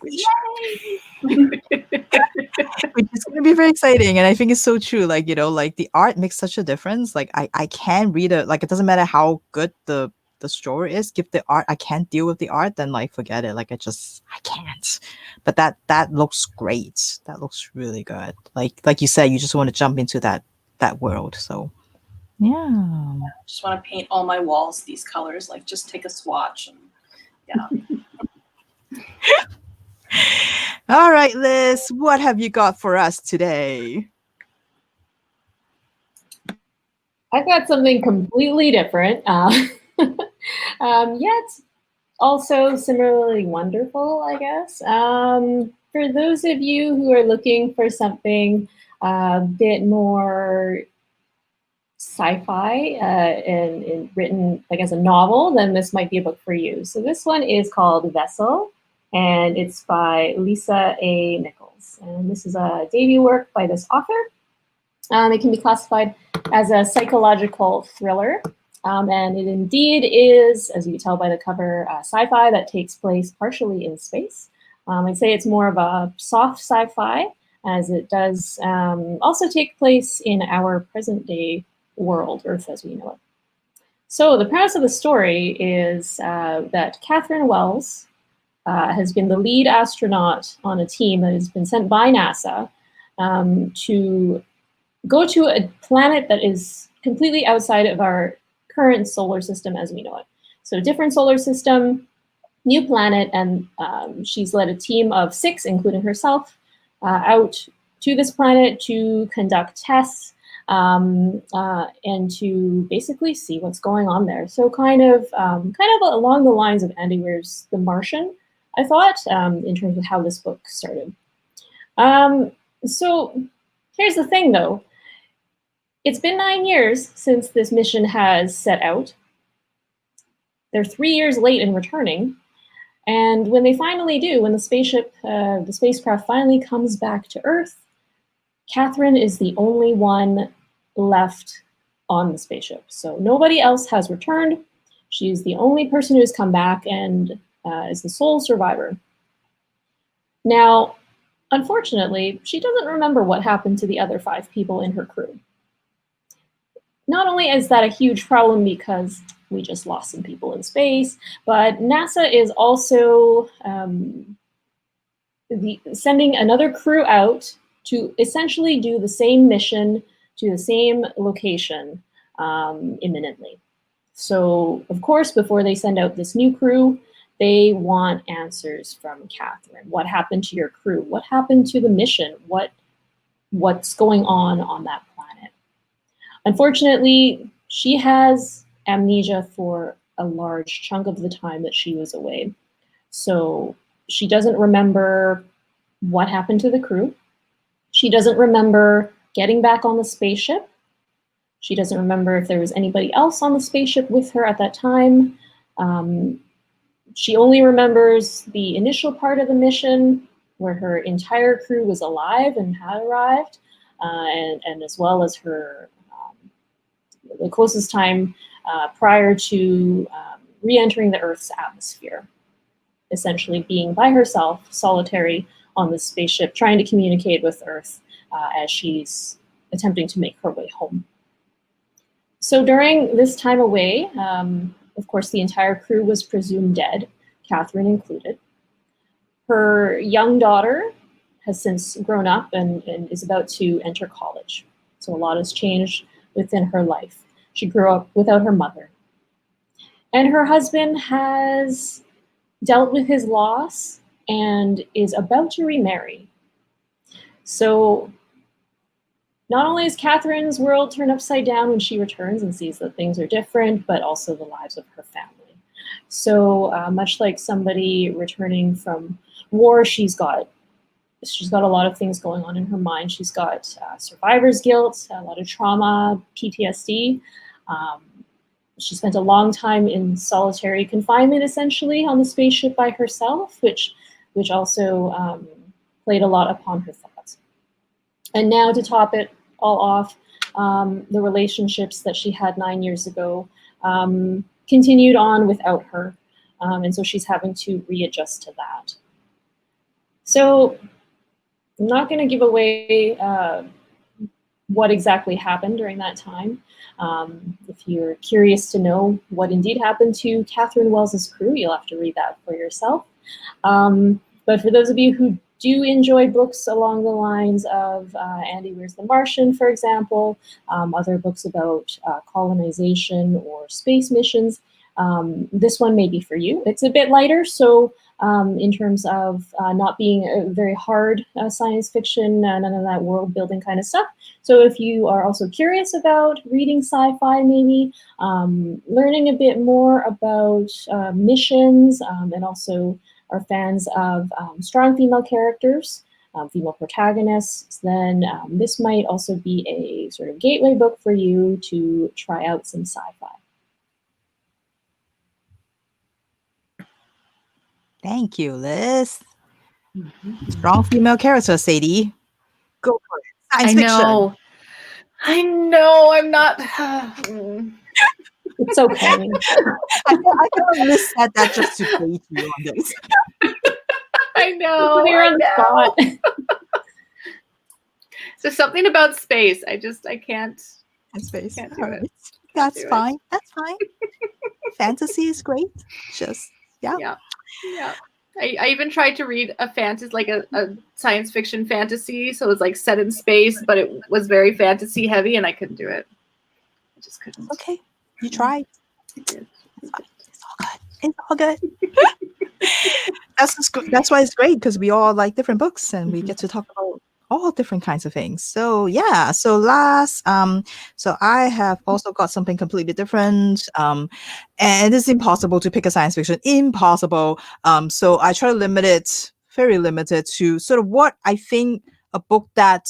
is going to be very exciting. And I think it's so true. Like, like the art makes such a difference. Like I can read it. Like, it doesn't matter how good the story is. Give the art, I can't deal with the art, then like forget it. Like I can't. But that looks great. That looks really good. Like you said, you just want to jump into that world. So yeah. Just want to paint all my walls these colors. Like, just take a swatch and yeah. All right, Liz, what have you got for us today? I've got something completely different. Yet also similarly wonderful, I guess. For those of you who are looking for something a bit more sci-fi and written like as a novel, then this might be a book for you. So this one is called Vessel, and it's by Lisa A. Nichols. And this is a debut work by this author. It can be classified as a psychological thriller. And it indeed is, as you can tell by the cover, sci-fi that takes place partially in space. I'd say it's more of a soft sci-fi, as it does also take place in our present-day world, Earth as we know it. So the premise of the story is that Catherine Wells has been the lead astronaut on a team that has been sent by NASA to go to a planet that is completely outside of our current solar system as we know it. So different solar system, new planet, and she's led a team of 6, including herself, out to this planet to conduct tests and to basically see what's going on there. So kind of along the lines of Andy Weir's The Martian, I thought, in terms of how this book started. So here's the thing, though. It's been 9 years since this mission has set out. They're 3 years late in returning. And when they finally do, when the spacecraft finally comes back to Earth, Catherine is the only one left on the spaceship. So nobody else has returned. She's the only person who's come back and is the sole survivor. Now, unfortunately, she doesn't remember what happened to the other 5 people in her crew. Not only is that a huge problem because we just lost some people in space, but NASA is also sending another crew out to essentially do the same mission to the same location imminently. So, of course, before they send out this new crew, they want answers from Catherine. What happened to your crew? What happened to the mission? What's going on that planet? Unfortunately, she has amnesia for a large chunk of the time that she was away. So she doesn't remember what happened to the crew. She doesn't remember getting back on the spaceship. She doesn't remember if there was anybody else on the spaceship with her at that time. She only remembers the initial part of the mission where her entire crew was alive and had arrived, and as well as her the closest time prior to re-entering the Earth's atmosphere, essentially being by herself, solitary on the spaceship, trying to communicate with Earth as she's attempting to make her way home. So during this time away, of course, the entire crew was presumed dead, Catherine included. Her young daughter has since grown up and is about to enter college. So a lot has changed within her life. She grew up without her mother. And her husband has dealt with his loss and is about to remarry. So not only is Catherine's world turned upside down when she returns and sees that things are different, but also the lives of her family. So much like somebody returning from war, she's got a lot of things going on in her mind. She's got survivor's guilt, a lot of trauma, PTSD. She spent a long time in solitary confinement, essentially, on the spaceship by herself, which also played a lot upon her thoughts. And now to top it all off, the relationships that she had 9 years ago continued on without her. And so she's having to readjust to that. So I'm not going to give away what exactly happened during that time. If you're curious to know what indeed happened to Catherine Wells's crew, you'll have to read that for yourself. But for those of you who do enjoy books along the lines of Andy Weir's The Martian, for example, other books about colonization or space missions, this one may be for you. It's a bit lighter, so in terms of not being a very hard science fiction, none of that world building kind of stuff. So if you are also curious about reading sci-fi, maybe learning a bit more about missions, and also are fans of strong female characters, female protagonists, then this might also be a sort of gateway book for you to try out some sci-fi. Thank you, Liz. Strong female character, Sadie. Go for it. Science fiction. I know. I'm not. It's okay. I thought Liz said that just to bait you on this. I know. You're on the spot. So something about space. I can't. Space. Can't do All it. right. That's do fine. That's fine. Fantasy is great. Just Yeah. I even tried to read a fantasy, like a science fiction fantasy. So it was like set in space, but it was very fantasy heavy, and I couldn't do it. I just couldn't. Okay. You tried. I did. It's all good. It's all good. That's why it's great, because we all like different books and we get to talk about all different kinds of things. So yeah. So so I have also got something completely different. And it's impossible to pick a science fiction. Impossible. So I try to limit it, very limited, to sort of what I think a book that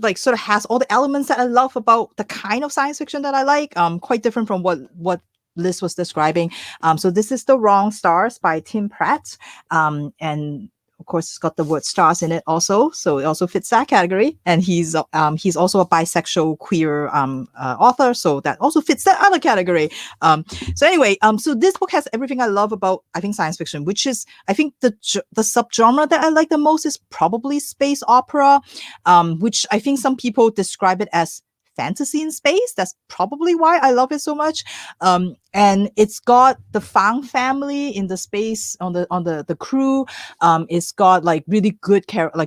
like sort of has all the elements that I love about the kind of science fiction that I like. Quite different from what Liz was describing. So this is The Wrong Stars by Tim Pratt. And of course, it's got the word stars in it also, so it also fits that category. And he's also a bisexual queer author, so that also fits that other category. So anyway, so this book has everything I love about, I think, science fiction, which is, I think, the subgenre that I like the most is probably space opera, which I think some people describe it as fantasy in space. That's probably why I love it so much. And it's got the Fang family in the space on the crew. It's got like really good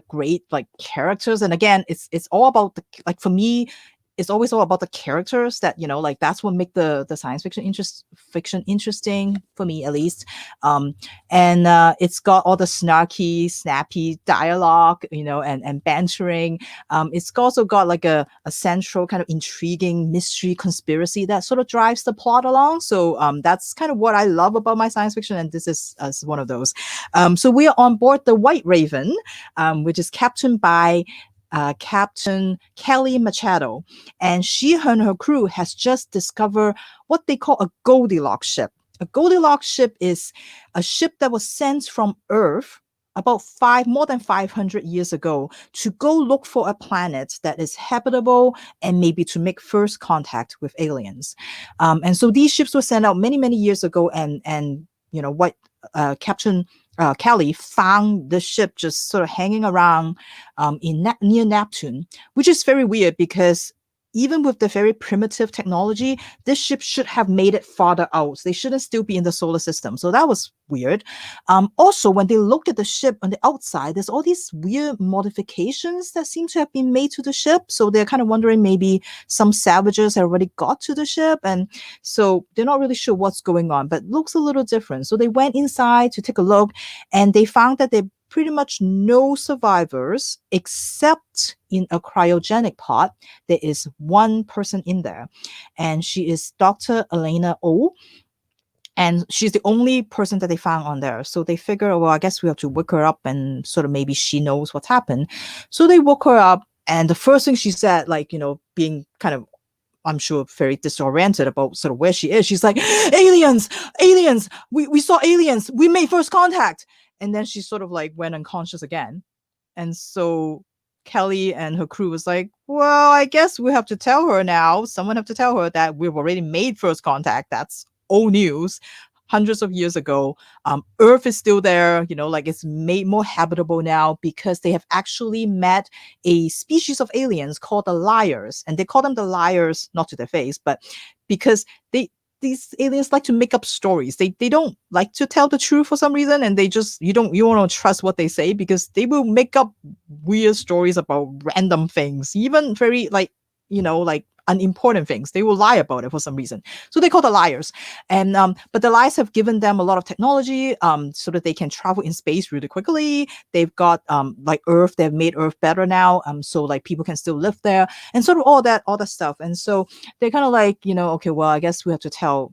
great like characters. And again, it's all about like, for me, it's always all about the characters that, like that's what make the science fiction interesting for me, at least. And it's got all the snarky, snappy dialogue, and bantering. It's also got like a central kind of intriguing mystery conspiracy that sort of drives the plot along. So that's kind of what I love about my science fiction, and this is one of those. So we are on board the White Raven, which is captained by Captain Kelly Machado, and she and her crew has just discovered what they call a Goldilocks ship. A Goldilocks ship is a ship that was sent from Earth about more than 500 years ago to go look for a planet that is habitable and maybe to make first contact with aliens. And so these ships were sent out many, many years ago, and what Captain Kelly found the ship just sort of hanging around near Neptune, which is very weird because even with the very primitive technology, this ship should have made it farther out. They shouldn't still be in the solar system. So that was weird. Also, when they looked at the ship on the outside, there's all these weird modifications that seem to have been made to the ship. So they're kind of wondering maybe some savages have already got to the ship. And so they're not really sure what's going on, but it looks a little different. So they went inside to take a look, and they found that they pretty much no survivors except in a cryogenic pod. There is one person in there, and she is Dr. Elena O. And she's the only person that they found on there. So they figure, well, I guess we have to wake her up and sort of maybe she knows what's happened. So they woke her up, and the first thing she said, like, being kind of, I'm sure, very disoriented about sort of where she is. She's like, aliens, we saw aliens. We made first contact. And then she sort of like went unconscious again. And so Kelly and her crew was like, well, I guess we have to tell her now. Someone have to tell her that we've already made first contact. That's old news. Hundreds of years ago, Earth is still there, like it's made more habitable now because they have actually met a species of aliens called the Liars. And they call them the Liars, not to their face, but because these aliens like to make up stories. They don't like to tell the truth for some reason, and they just you don't want to trust what they say because they will make up weird stories about random things, even very like unimportant things. They will lie about it for some reason. So they call the Liars. And but the Liars have given them a lot of technology so that they can travel in space really quickly. They've got like Earth, they've made Earth better now. So like people can still live there and sort of all that stuff. And so they're kind of like, okay, well, I guess we have to tell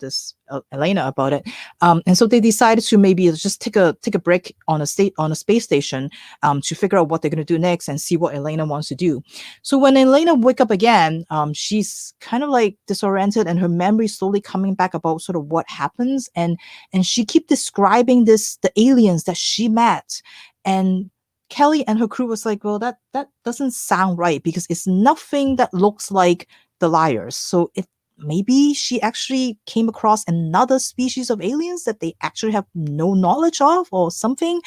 this Elena about it. And so they decided to maybe just take a break on a space station to figure out what they're going to do next and see what Elena wants to do. So when Elena wake up again, she's kind of like disoriented and her memory slowly coming back about sort of what happens. And she keep describing the aliens that she met. And Kelly and her crew was like, well, that doesn't sound right because it's nothing that looks like the Liars. So maybe she actually came across another species of aliens that they actually have no knowledge of or something.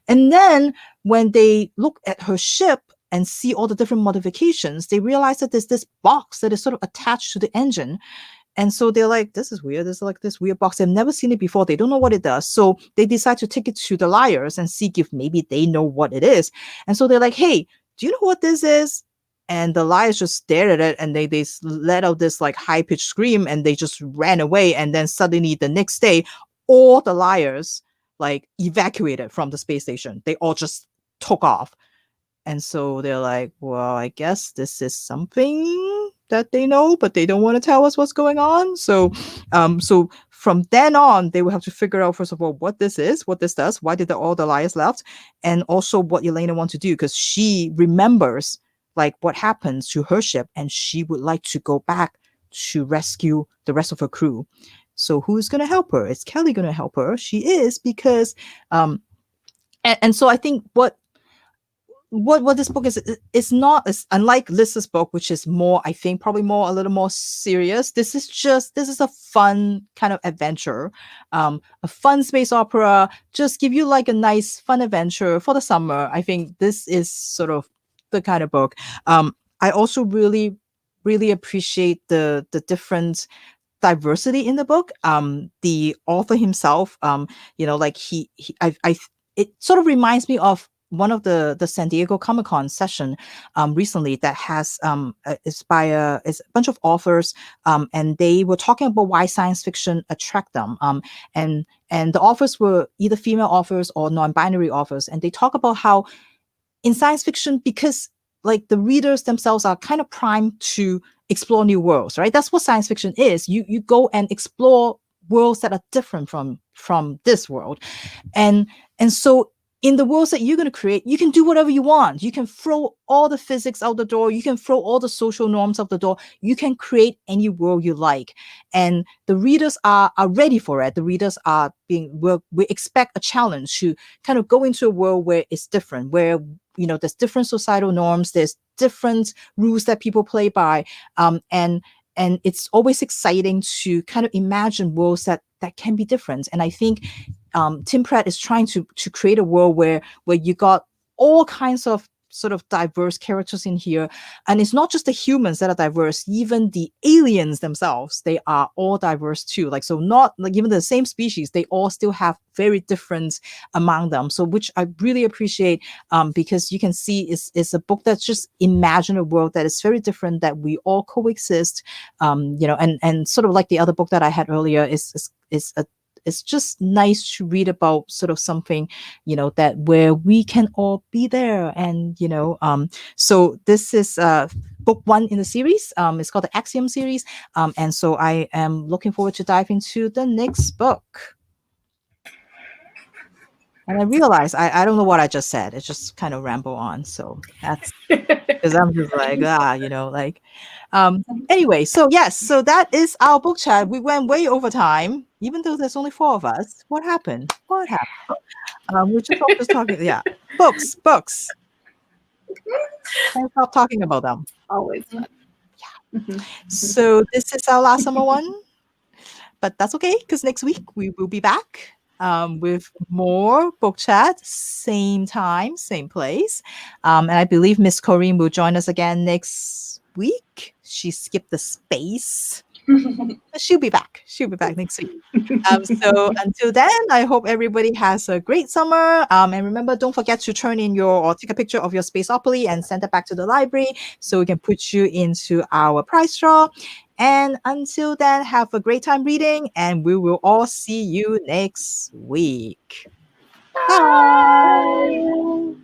And then when they look at her ship and see all the different modifications, they realize that there's this box that is sort of attached to the engine. And so they're like, this is weird. There's like this weird box. They've never seen it before. They don't know what it does. So they decide to take it to the Liars and see if maybe they know what it is. And so they're like, hey, do you know what this is? And the Liars just stared at it and they let out this like high-pitched scream and they just ran away. And then suddenly the next day, all the Liars like evacuated from the space station. They all just took off. And so they're like, well, I guess this is something that they know, but they don't want to tell us what's going on. So from then on, they will have to figure out, first of all, what this is, what this does, why did all the Liars left, and also what Elena wants to do, because she remembers like what happens to her ship, and she would like to go back to rescue the rest of her crew. So who's going to help her? Is Kelly going to help her? She is, because and so I think what this book is, it's not, it's unlike Liz's book, which is more, I think, probably more a little more serious. This is a fun kind of adventure, a fun space opera, just give you like a nice fun adventure for the summer. I think this is sort of the kind of book. I also really appreciate the different diversity in the book. The author himself, like it sort of reminds me of one of the San Diego Comic-Con session recently that has it's a bunch of authors, and they were talking about why science fiction attract them, and the authors were either female authors or non-binary authors, and they talk about how in science fiction, because like the readers themselves are kind of primed to explore new worlds, right? That's what science fiction is. You go and explore worlds that are different from this world, and so in the worlds that you're going to create, you can do whatever you want. You can throw all the physics out the door. You can throw all the social norms out the door. You can create any world you like. And the readers are ready for it. The readers are we expect a challenge to kind of go into a world where it's different, where, there's different societal norms, there's different rules that people play by. And it's always exciting to kind of imagine worlds that can be different. And I think Tim Pratt is trying to create a world where you got all kinds of sort of diverse characters in here, and it's not just the humans that are diverse, even the aliens themselves, they are all diverse too. Like, so not like even the same species, they all still have very different among them. So which I really appreciate, because you can see it's a book that's just imagine a world that is very different, that we all coexist, and sort of like the other book that I had earlier is it's just nice to read about sort of something, that where we can all be there. And, so this is book 1 in the series. It's called the Axiom series. And so I am looking forward to dive into the next book. And I realize I don't know what I just said. It's just kind of ramble on. So that's because I'm just like, anyway, so yes, so that is our book chat. We went way over time, even though there's only 4 of us. What happened? We're just all just talking. Yeah, books. Can't stop talking about them. Always fun. Yeah. So this is our last summer one, but that's okay, because next week we will be back with more book chat, same time, same place. And I believe Miss Corinne will join us again next week. She skipped the space. She'll be back next week. So until then, I hope everybody has a great summer. And remember, don't forget to turn in or take a picture of your Spaceopoly and send it back to the library so we can put you into our prize draw. And until then, have a great time reading, and we will all see you next week. Bye.